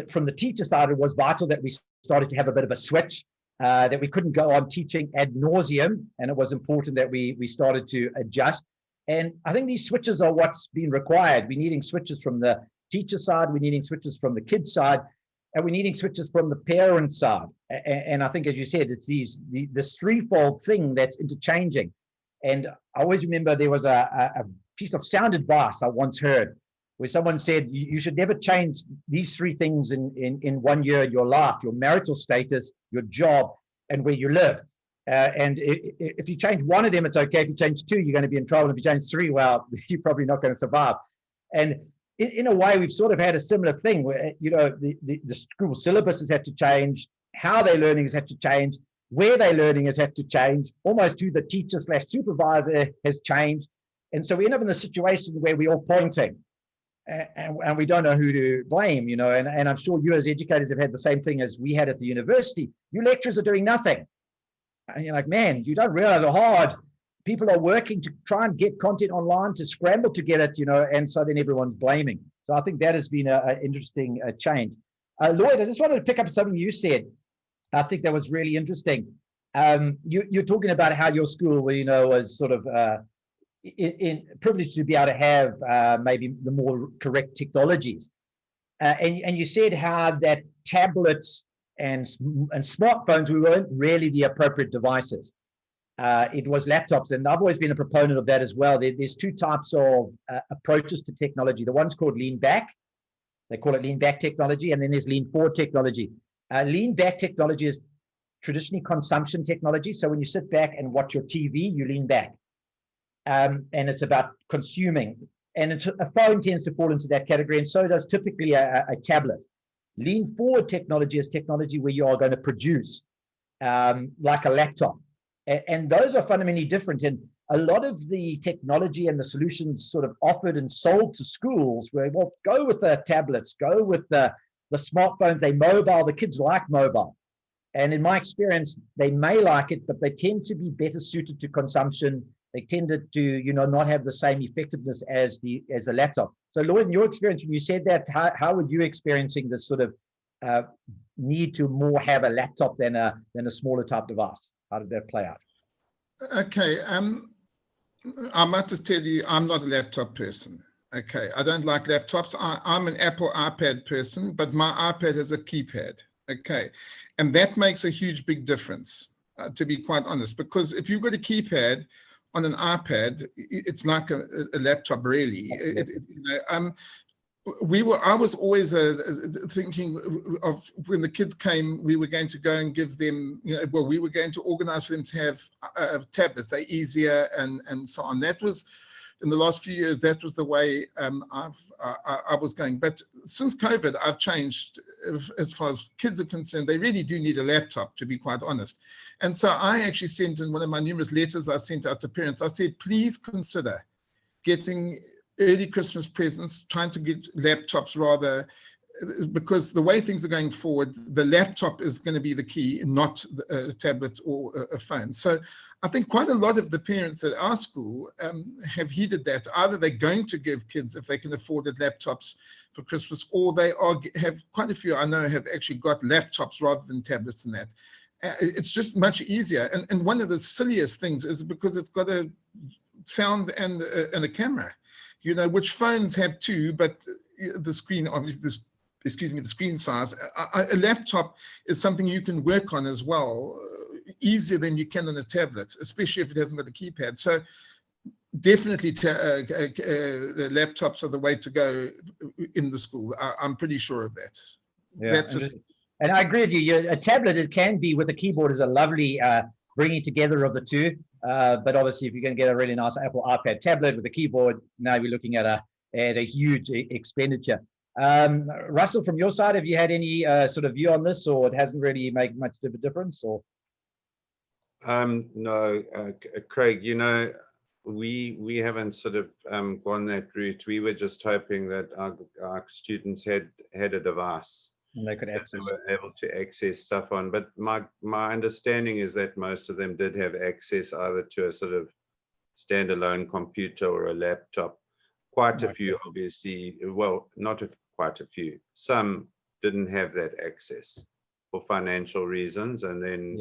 from the teacher side, it was vital that we started to have a bit of a switch, that we couldn't go on teaching ad nauseum, and it was important that we started to adjust. And I think these switches are what's been required. We're needing switches from the teacher side, we're needing switches from the kids side, and we're needing switches from the parent side. And I think, as you said, it's this threefold thing that's interchanging. And I always remember there was a piece of sound advice I once heard where someone said, you should never change these 3 things in 1 year of your life: your marital status, your job, and where you live. And if you change 1 of them, it's okay. If you change 2, you're going to be in trouble. If you change 3, well, you're probably not going to survive. And in a way, we've sort of had a similar thing where, the school syllabus has had to change, how they're learning has had to change, where they're learning has had to change, almost to the teacher/supervisor has changed. And so we end up in the situation where we're all pointing and we don't know who to blame, and I'm sure you as educators have had the same thing as we had at the university. You lecturers are doing nothing. And you're like, man, you don't realize how hard people are working to try and get content online, to scramble to get it, and so then everyone's blaming. So I think that has been an interesting change. Lloyd, I just wanted to pick up something you said. I think that was really interesting. You're talking about how your school, was sort of privileged to be able to have maybe the more correct technologies. And you said how that tablets and smartphones weren't really the appropriate devices. It was laptops, and I've always been a proponent of that as well. There's 2 types of approaches to technology. The one's called lean back. They call it lean back technology, and then there's lean forward technology. Lean back technology is traditionally consumption technology. So when you sit back and watch your TV, you lean back. And it's about consuming. And a phone tends to fall into that category, and so does typically a tablet. Lean forward technology is technology where you are going to produce, like a laptop. And those are fundamentally different. And a lot of the technology and the solutions sort of offered and sold to schools where, well, go with the tablets, go with the smartphones, they mobile, the kids like mobile. And in my experience, they may like it, but they tend to be better suited to consumption. They tended to, not have the same effectiveness as the laptop. So Lloyd, in your experience, when you said that, how were you experiencing this sort of need to more have a laptop than a smaller type device? How did that play out? Okay, I might just tell you, I'm not a laptop person. Okay, I don't like laptops. I'm an Apple iPad person, but my iPad has a keypad. Okay, and that makes a huge, big difference, to be quite honest, because if you've got a keypad on an iPad, it's like a laptop, really. I was always thinking of when the kids came, we were going to go and give them, we were going to organize for them to have tablets. They're easier and so on. That was, in the last few years, that was the way I was going. But since COVID, I've changed as far as kids are concerned. They really do need a laptop, to be quite honest. And so I actually sent in one of my numerous letters I sent out to parents, I said, please consider getting early Christmas presents, trying to get laptops rather, because the way things are going forward, the laptop is going to be the key, not a tablet or a phone. So I think quite a lot of the parents at our school have heeded that. Either they're going to give kids, if they can afford it, laptops for Christmas, or they have quite a few I know have actually got laptops rather than tablets and that. It's just much easier. And one of the silliest things is because it's got a sound and a camera, which phones have too, but the screen, obviously, this excuse me, the screen size. A laptop is something you can work on as well, easier than you can on a tablet, especially if it hasn't got a keypad. So definitely the laptops are the way to go in the school. I'm pretty sure of that. Yeah, and I agree with you. A tablet, it can be with a keyboard, is a lovely bringing together of the two. But obviously, if you're going to get a really nice Apple iPad tablet with a keyboard, now you're looking at a huge expenditure. Russell, from your side, have you had any sort of view on this, or it hasn't really made much of a difference? Or no, Craig, you know, we haven't sort of gone that route. We were just hoping that our students had a device and they could access, they were able to access stuff on. But my understanding is that most of them did have access either to a sort of standalone computer or a laptop. Quite a few, obviously, well, not quite a few. Some didn't have that access for financial reasons, and then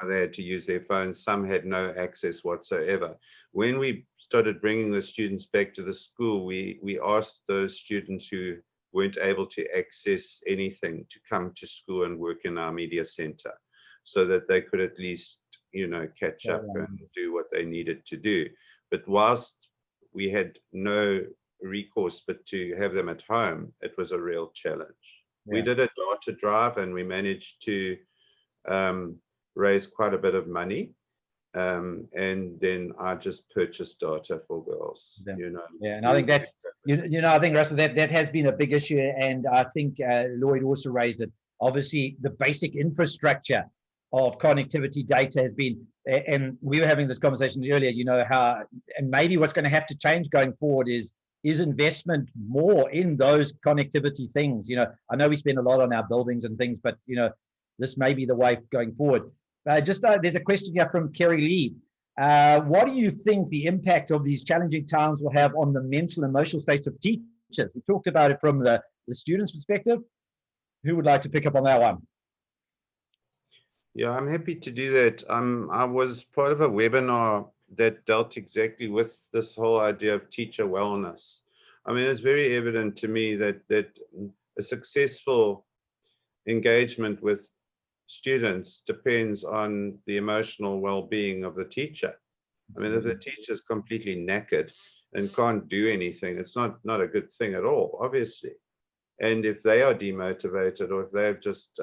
they had to use their phones. Some had no access whatsoever. When we started bringing the students back to the school, we asked those students who weren't able to access anything to come to school and work in our media center, so that they could at least, you know, catch up and do what they needed to do. But whilst we had no recourse but to have them at home, it was a real challenge. We did a data drive and we managed to raise quite a bit of money. And then I just purchased data for girls, you know. Yeah, and I think that's, you know, I think, Russell, that has been a big issue. And I think Lloyd also raised it. Obviously, the basic infrastructure of connectivity data has been, and we were having this conversation earlier, you know, how, and maybe what's going to have to change going forward is investment more in those connectivity things. You know, I know we spend a lot on our buildings and things, but, you know, this may be the way going forward. There's a question here from Kerry Lee. What do you think the impact of these challenging times will have on the mental and emotional states of teachers? We talked about it from the students' perspective. Who would like to pick up on that one? Yeah, I'm happy to do that. I was part of a webinar that dealt exactly with this whole idea of teacher wellness. I mean, it's very evident to me that a successful engagement with students depends on the emotional well-being of the teacher. I mean, if the teacher is completely knackered and can't do anything, it's not a good thing at all, obviously. And if they are demotivated, or if they're just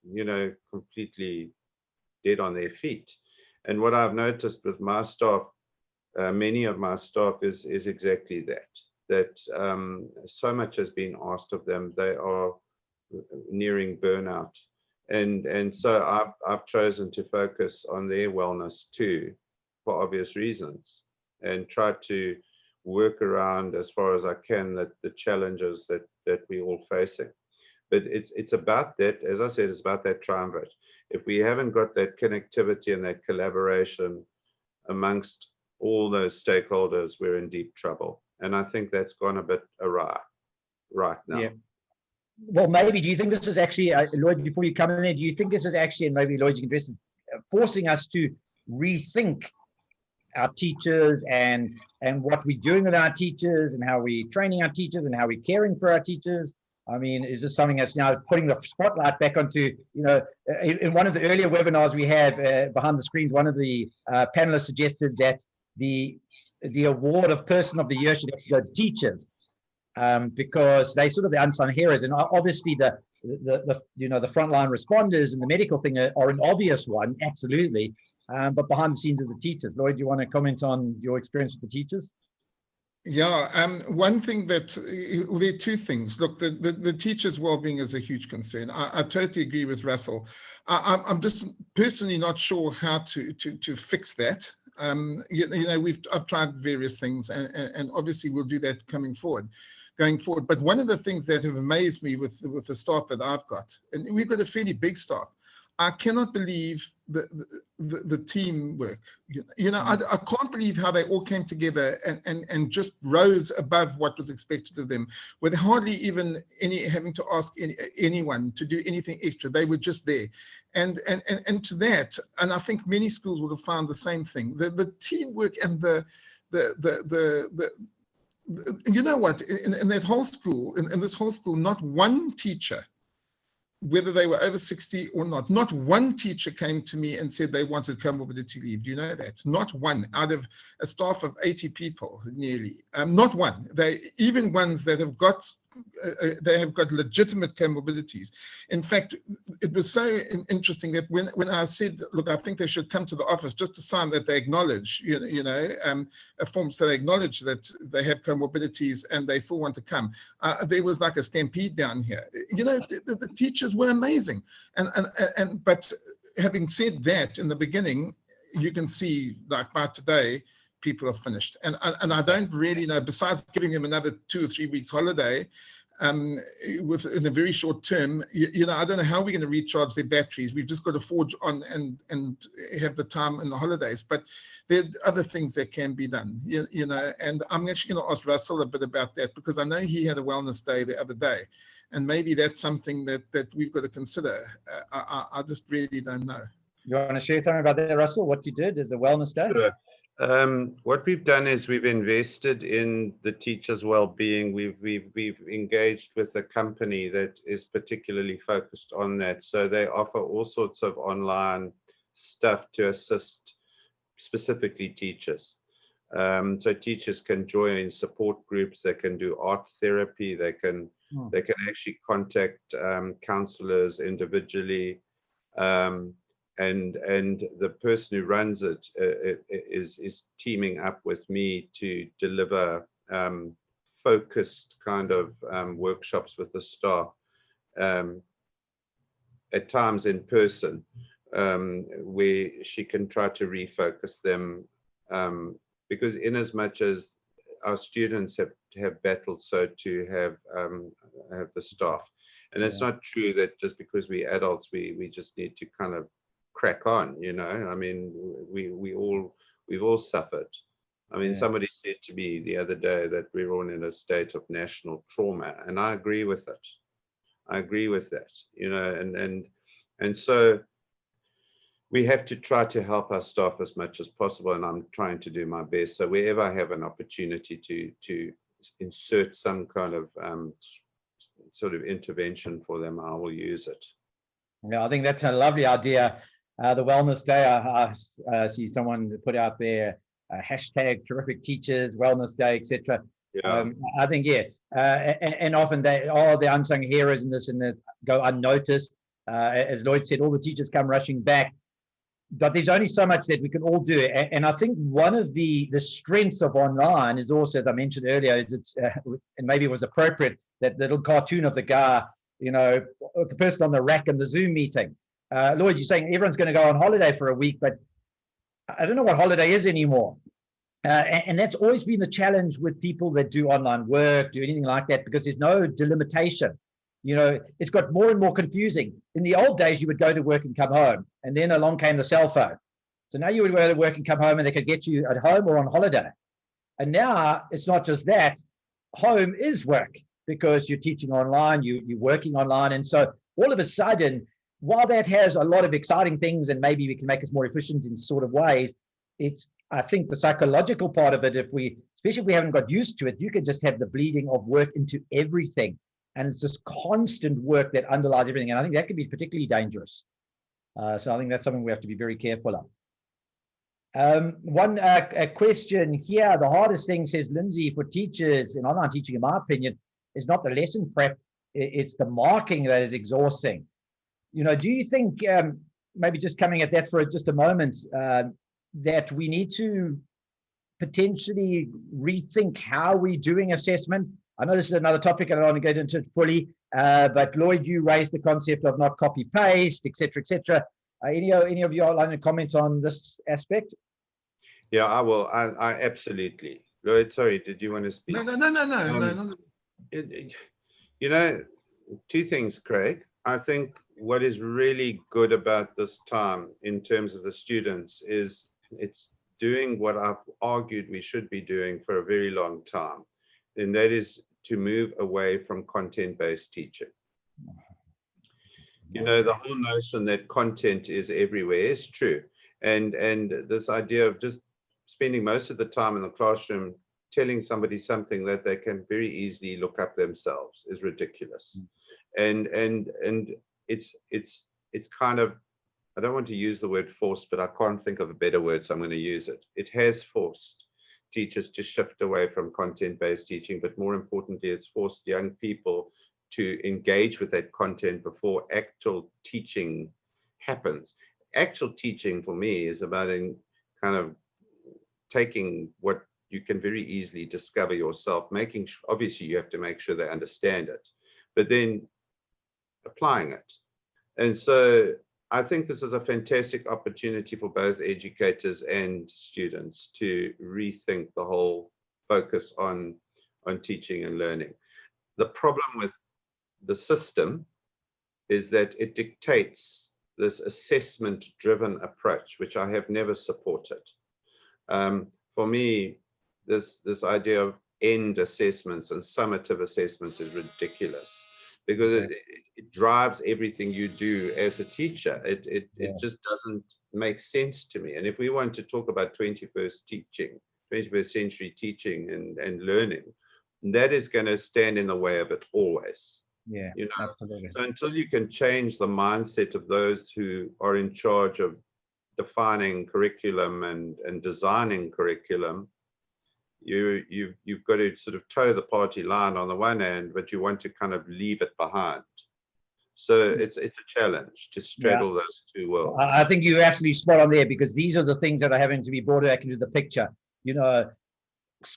you know, completely dead on their feet. And what I've noticed with my staff, many of my staff, is exactly that so much has been asked of them. They are nearing burnout. And so I've chosen to focus on their wellness too, for obvious reasons, and try to work around as far as I can the challenges that we're all facing. But it's about that, as I said, it's about that triumvirate. If we haven't got that connectivity and that collaboration amongst all those stakeholders, we're in deep trouble. And I think that's gone a bit awry right now. Yeah. Well, maybe, do you think this is actually, Lloyd, before you come in there, do you think this is actually, and maybe Lloyd, you can address it, forcing us to rethink our teachers and what we're doing with our teachers and how we're training our teachers and how we're caring for our teachers? I mean, is this something that's now putting the spotlight back onto, you know, in one of the earlier webinars we had behind the screens, one of the panelists suggested that the award of Person of the Year should actually go to teachers, because they sort of the unsung heroes. And obviously the you know, the frontline responders and the medical thing are an obvious one, absolutely. But behind the scenes of the teachers. Lloyd, do you want to comment on your experience with the teachers? Yeah, one thing that, there are two things. Look, the teachers' well-being is a huge concern. I totally agree with Russell. I'm just personally not sure how to fix that. You know, I've tried various things, and obviously we'll do that going forward. But one of the things that have amazed me with the staff that I've got, and we've got a fairly big staff, I cannot believe the teamwork. You know, I can't believe how they all came together and just rose above what was expected of them, with hardly even having to ask anyone to do anything extra. They were just there, and to that, and I think many schools would have found the same thing. The teamwork and the you know what, in that whole school, in this whole school, not one teacher, whether they were over 60 or not one teacher came to me and said they wanted comorbidity leave. Do you know that? Not one out of a staff of 80 people, nearly. Not one. Even ones that have got, they have got legitimate comorbidities. In fact, it was so interesting that when I said, look, I think they should come to the office just to sign that they acknowledge, a form so they acknowledge that they have comorbidities and they still want to come. There was like a stampede down here. The teachers were amazing. But having said that, in the beginning, you can see, like by today, people are finished. And I don't really know, besides giving them another 2 or 3 weeks holiday, in a very short term, I don't know how we're going to recharge their batteries. We've just got to forge on and have the time in the holidays. But there are other things that can be done, and I'm actually going to ask Russell a bit about that, because I know he had a wellness day the other day, and maybe that's something that we've got to consider. I just really don't know. You want to share something about that, Russell? What you did as a wellness day? Sure. What we've done is we've invested in the teachers' well-being. We've engaged with a company that is particularly focused on that. So they offer all sorts of online stuff to assist specifically teachers. So teachers can join support groups. They can do art therapy. They can actually contact counselors individually. And the person who runs it is teaming up with me to deliver focused kind of workshops with the staff, at times in person, where she can try to refocus them, because in as much as our students have battled, so to have the staff. And it's not true that just because we're adults, we just need to kind of crack on, I mean, we've all suffered. I mean, somebody said to me the other day that we're all in a state of national trauma, and I agree with it. I agree with that, and so we have to try to help our staff as much as possible, and I'm trying to do my best. So wherever I have an opportunity to insert some kind of sort of intervention for them, I will use it. Yeah, I think that's a lovely idea. The Wellness Day, I see someone put out there, hashtag terrific teachers, Wellness Day, etc. I think, and often they are the unsung heroes in this, and they go unnoticed. As Lloyd said, all the teachers come rushing back, but there's only so much that we can all do. And I think one of the strengths of online is also, as I mentioned earlier, is it's, and maybe it was appropriate, that little cartoon of the guy, the person on the rack in the Zoom meeting. Lloyd, you're saying everyone's going to go on holiday for a week, but I don't know what holiday is anymore. And that's always been the challenge with people that do online work, do anything like that, because there's no delimitation. It's got more and more confusing. In the old days, you would go to work and come home, and then along came the cell phone. So now you would go to work and come home, and they could get you at home or on holiday. And now it's not just that. Home is work, because you're teaching online, you're working online. And so all of a sudden, while that has a lot of exciting things, and maybe we can make us more efficient in sort of ways, I think the psychological part of it, especially if we haven't got used to it, you can just have the bleeding of work into everything. And it's this constant work that underlies everything. And I think that can be particularly dangerous. So I think that's something we have to be very careful of. One question here, the hardest thing, says Lindsay, for teachers in online teaching, in my opinion, is not the lesson prep, it's the marking that is exhausting. Do you think, maybe just coming at that for just a moment, that we need to potentially rethink how we're doing assessment? I know this is another topic, and I don't want to get into it fully, but Lloyd, you raised the concept of not copy paste, etc., etc. Any of you like to comment on this aspect? Yeah, I will. I absolutely. Lloyd, sorry, did you want to speak? No. Two things, Craig. I think what is really good about this time in terms of the students is it's doing what I've argued we should be doing for a very long time, and that is to move away from content-based teaching. The whole notion that content is everywhere is true, and this idea of just spending most of the time in the classroom telling somebody something that they can very easily look up themselves is ridiculous. And it's kind of, I don't want to use the word forced, but I can't think of a better word, so I'm going to use it. It has forced teachers to shift away from content-based teaching, but more importantly, it's forced young people to engage with that content before actual teaching happens. Actual teaching for me is about kind of taking what you can very easily discover yourself, obviously you have to make sure they understand it, but then applying it. And so I think this is a fantastic opportunity for both educators and students to rethink the whole focus on teaching and learning. The problem with the system is that it dictates this assessment-driven approach, which I have never supported. For me, this idea of end assessments and summative assessments is ridiculous, because it drives everything you do as a teacher. It just doesn't make sense to me. And if we want to talk about 21st century teaching and learning, that is going to stand in the way of it always. Yeah, you know. absolutely. So until you can change the mindset of those who are in charge of defining curriculum and designing curriculum, you've got to sort of toe the party line on the one hand, but you want to kind of leave it behind. So it's a challenge to straddle those two worlds. I think you're absolutely spot on there, because these are the things that are having to be brought back into the picture. You know,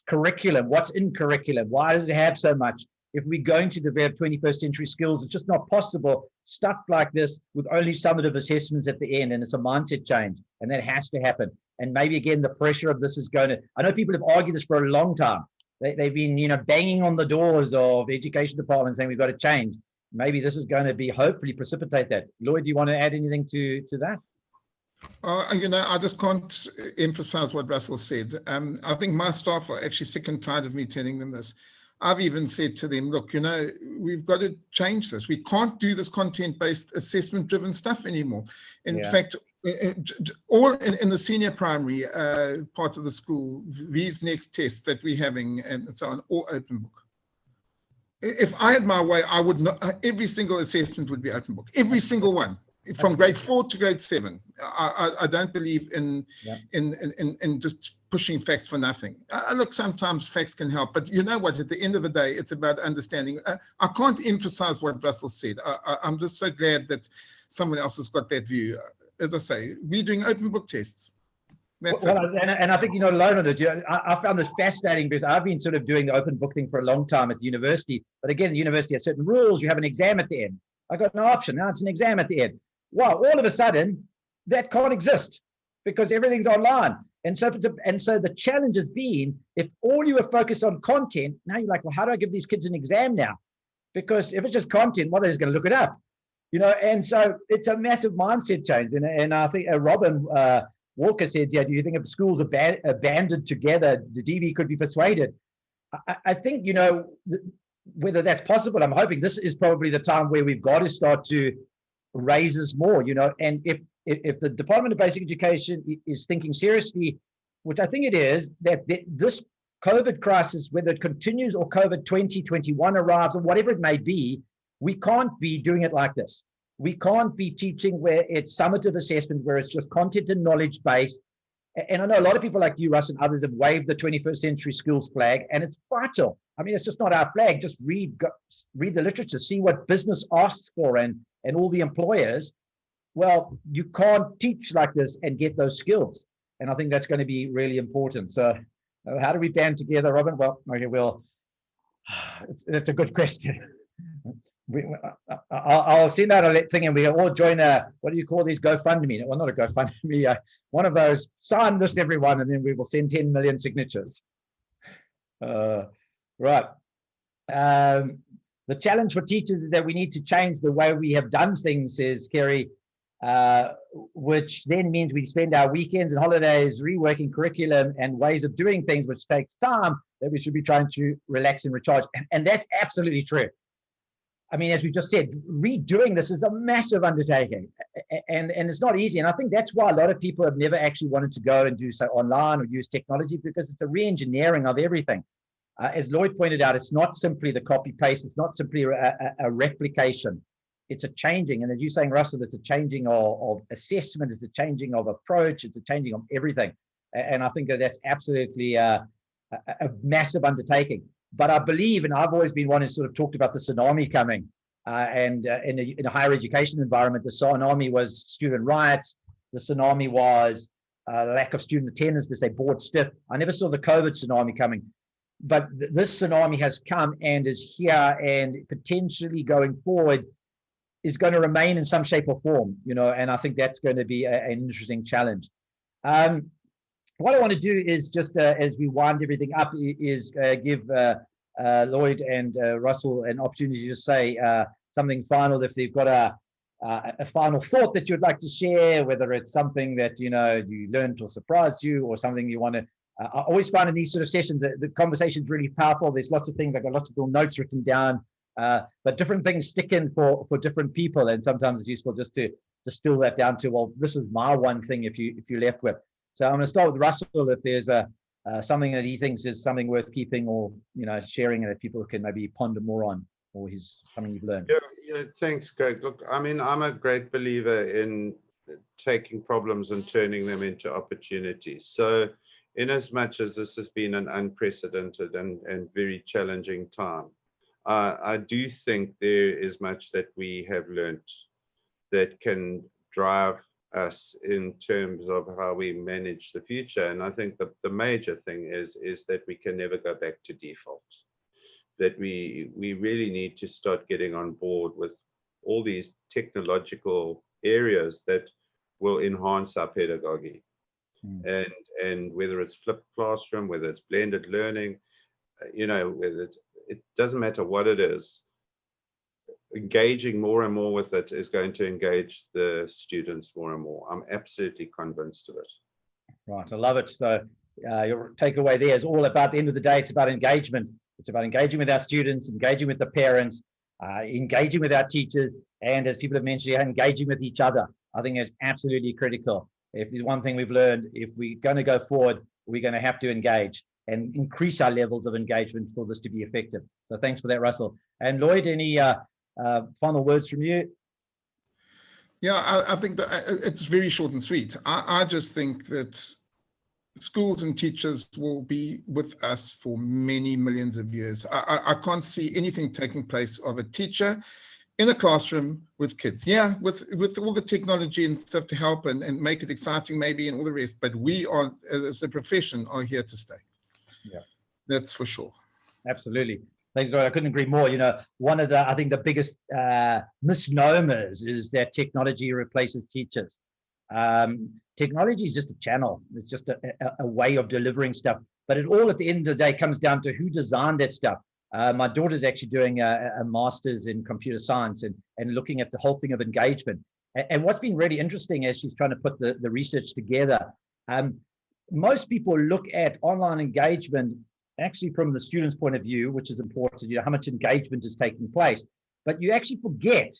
curriculum, what's in curriculum? Why does it have so much? If we're going to develop 21st century skills, it's just not possible. Stuff like this with only summative assessments at the end, and it's a mindset change, and that has to happen. And maybe again, the pressure of this is going to, I know people have argued this for a long time. They've been, you know, banging on the doors of education departments saying we've got to change. Maybe this is going to be, hopefully precipitate that. Lloyd, do you want to add anything to that? You know, I just can't emphasize what Russell said. I think my staff are actually sick and tired of me telling them this. I've even said to them, look, you know, we've got to change this. We can't do this content-based assessment-driven stuff anymore. In fact, all in the senior primary part of the school, these next tests that we're having and so on, all open book. If I had my way, I would not, every single assessment would be open book, every single one. From grade 4 to grade 7, I don't believe in just pushing facts for nothing. Look, sometimes facts can help, but you know what? At the end of the day, it's about understanding. I can't emphasize what Russell said. I'm just so glad that someone else has got that view. As I say, we're doing open book tests. And I think you're not alone on it. I found this fascinating because I've been sort of doing the open book thing for a long time at the university. But again, the university has certain rules. You have an exam at the end. I got no option. Now it's an exam at the end. Well, all of a sudden, that can't exist because everything's online. And so the challenge has been, if all you were focused on content, now you're like, well, how do I give these kids an exam now? Because if it's just content, well, they're just going to look it up, you know. And so it's a massive mindset change. And I think Robin Walker said, do you think if schools are banded together, the DB could be persuaded? I think, you know, whether that's possible, I'm hoping this is probably the time where we've got to start to raise this more, you know. And if the Department of Basic Education is thinking seriously, which I think it is, that this COVID crisis, whether it continues or COVID 2021 arrives or whatever it may be, we can't be doing it like this. We can't be teaching where it's summative assessment, where it's just content and knowledge based. And I know a lot of people like you, Russ, and others have waved the 21st century schools flag, and it's vital. I mean, it's just not our flag. Just read the literature, see what business asks for, and all the employers. Well, you can't teach like this and get those skills. And I think that's going to be really important. So how do we band together, Robin? Well, okay, it's a good question. I'll send out a thing and we all join what do you call these, GoFundMe? Well, not a GoFundMe, one of those, sign this everyone, and then we will send 10 million signatures. Right. The challenge for teachers is that we need to change the way we have done things, says Kerry, which then means we spend our weekends and holidays reworking curriculum and ways of doing things, which takes time that we should be trying to relax and recharge. And that's absolutely true. I mean, as we just said, redoing this is a massive undertaking. and it's not easy. And I think that's why a lot of people have never actually wanted to go and do so online or use technology, because it's a re-engineering of everything. As Lloyd pointed out, it's not simply the copy paste. It's not simply a replication. It's a changing. And as you're saying, Russell, it's a changing of assessment. It's a changing of approach. It's a changing of everything. And I think that that's absolutely a massive undertaking. But I believe, and I've always been one who sort of talked about the tsunami coming, and in a higher education environment, the tsunami was student riots. The tsunami was lack of student attendance because they bored stiff. I never saw the COVID tsunami coming. But this tsunami has come and is here, and potentially going forward is going to remain in some shape or form, and I think that's going to be an interesting challenge. What I want to do is just as we wind everything up is give Lloyd and Russell an opportunity to say something final, if they've got a final thought that you'd like to share, whether it's something that you learned or surprised you, or something you want to. I always find in these sort of sessions that the conversation's really powerful. There's lots of things. I've got lots of little notes written down, but different things stick in for different people, and sometimes it's useful just to distill that down to, well, this is my one thing if you're left with. So I'm going to start with Russell. If there's something that he thinks is something worth keeping or sharing, that people can maybe ponder more on, or something you've learned. Yeah, thanks, Greg. Look, I mean, I'm a great believer in taking problems and turning them into opportunities. So in as much as this has been an unprecedented and very challenging time, I do think there is much that we have learnt that can drive us in terms of how we manage the future. And I think the major thing is that we can never go back to default, that we really need to start getting on board with all these technological areas that will enhance our pedagogy. And whether it's flipped classroom, whether it's blended learning, whether it doesn't matter what it is, engaging more and more with it is going to engage the students more and more. I'm absolutely convinced of it. Right, I love it. So your takeaway there is all about, the end of the day, it's about engagement. It's about engaging with our students, engaging with the parents, engaging with our teachers, and as people have mentioned, engaging with each other. I think it's absolutely critical. If there's one thing we've learned, if we're going to go forward, we're going to have to engage and increase our levels of engagement for this to be effective. So thanks for that, Russell. And Lloyd, any final words from you? Yeah, I think that it's very short and sweet. I just think that schools and teachers will be with us for many millions of years. I can't see anything taking place of a teacher in a classroom with kids. Yeah, with all the technology and stuff to help and make it exciting maybe and all the rest, but we are, as a profession, are here to stay. Yeah, that's for sure. Absolutely. Thanks, Roy. I couldn't agree more. One of I think the biggest misnomers is that technology replaces teachers. Technology is just a channel. It's just a way of delivering stuff. But it all, at the end of the day, comes down to who designed that stuff. My daughter's actually doing a master's in computer science and looking at the whole thing of engagement. And what's been really interesting as she's trying to put the research together, most people look at online engagement actually from the student's point of view, which is important, how much engagement is taking place. But you actually forget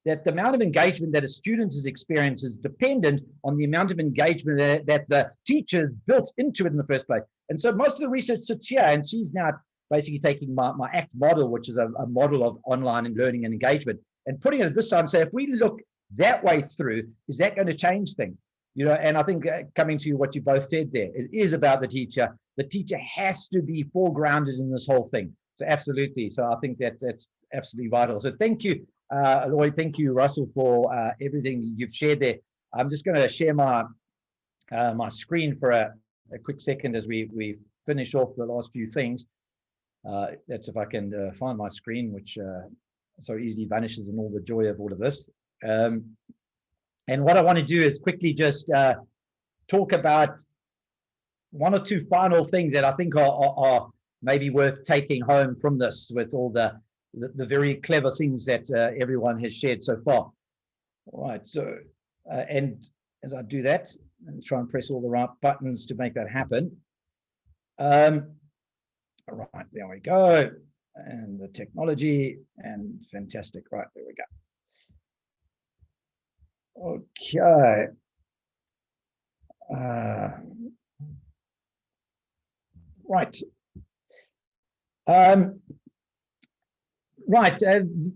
that the amount of engagement that a student is experiencing is dependent on the amount of engagement that the teachers built into it in the first place. And so most of the research sits here, and she's now basically taking my ACT model, which is a model of online and learning and engagement, and putting it at this side and say, if we look that way through, is that going to change things? And I think coming to what you both said there, it is about the teacher. The teacher has to be foregrounded in this whole thing. So absolutely. So I think that's absolutely vital. So thank you, Lloyd. Thank you, Russell, for everything you've shared there. I'm just going to share my my screen for a quick second as we finish off the last few things. That's if I can find my screen, which so easily vanishes in all the joy of all of this. And what I want to do is quickly just talk about one or two final things that I think are maybe worth taking home from this, with all the very clever things that everyone has shared so far. All right, so and as I do that, and try and press all the right buttons to make that happen. All right, there we go. And the technology, and fantastic. Right, there we go. Okay. Right. Right.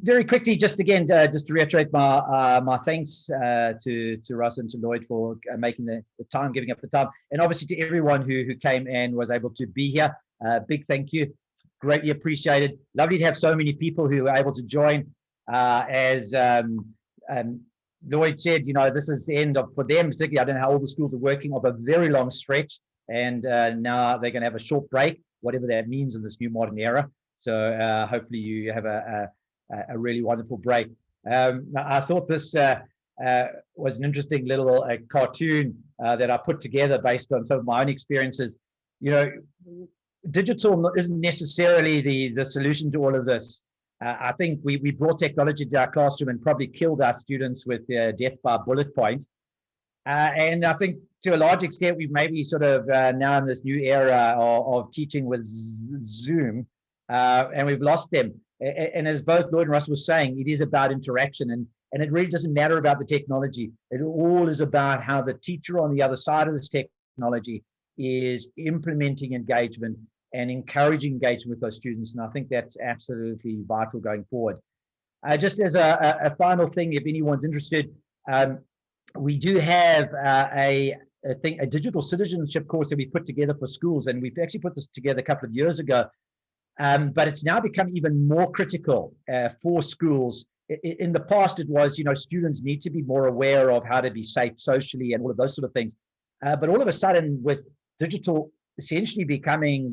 Very quickly, just again, just to reiterate my thanks to Russ and to Lloyd for making the time, giving up the time, and obviously to everyone who came and was able to be here. Big thank you. Greatly appreciated. Lovely to have so many people who were able to join. As Lloyd said, this is the end of, for them particularly, I don't know how all the schools are working, of a very long stretch, and now they're going to have a short break, whatever that means in this new modern era. So hopefully you have a really wonderful break. I thought this was an interesting little cartoon that I put together based on some of my own experiences. Digital isn't necessarily the solution to all of this. I think we brought technology to our classroom and probably killed our students with death by bullet point. And I think to a large extent, we've maybe sort of now in this new era of teaching with Zoom, and we've lost them. And as both Lloyd and Russ were saying, it is about interaction, and it really doesn't matter about the technology. It all is about how the teacher on the other side of this technology is implementing engagement and encouraging engagement with those students. And I think that's absolutely vital going forward. Just as a final thing, if anyone's interested, we do have a digital citizenship course that we put together for schools, and we've actually put this together a couple of years ago. But it's now become even more critical for schools. In the past, it was, students need to be more aware of how to be safe socially and all of those sort of things. But all of a sudden, with digital essentially becoming,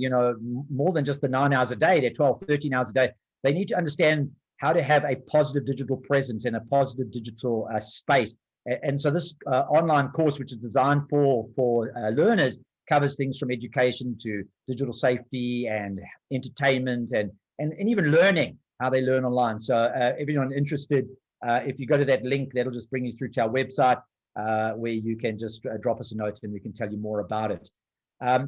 more than just the 9 hours a day, they're 12, 13 hours a day, they need to understand how to have a positive digital presence in a positive digital space. And so this online course, which is designed for learners, covers things from education to digital safety and entertainment and even learning, how they learn online. So everyone interested, if you go to that link, that'll just bring you through to our website where you can just drop us a note and we can tell you more about it.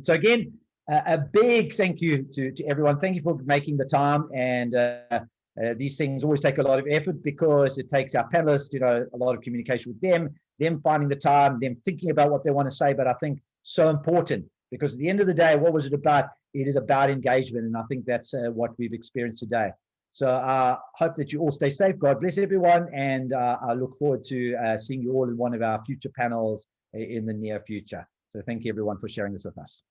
So again, a big thank you to everyone. Thank you for making the time. And these things always take a lot of effort because it takes our panelists, a lot of communication with them finding the time, them thinking about what they want to say. But I think so important, because at the end of the day, what was it about? It is about engagement, and I think that's what we've experienced today. So I hope that you all stay safe. God bless everyone, and I look forward to seeing you all in one of our future panels in the near future. So thank you everyone for sharing this with us.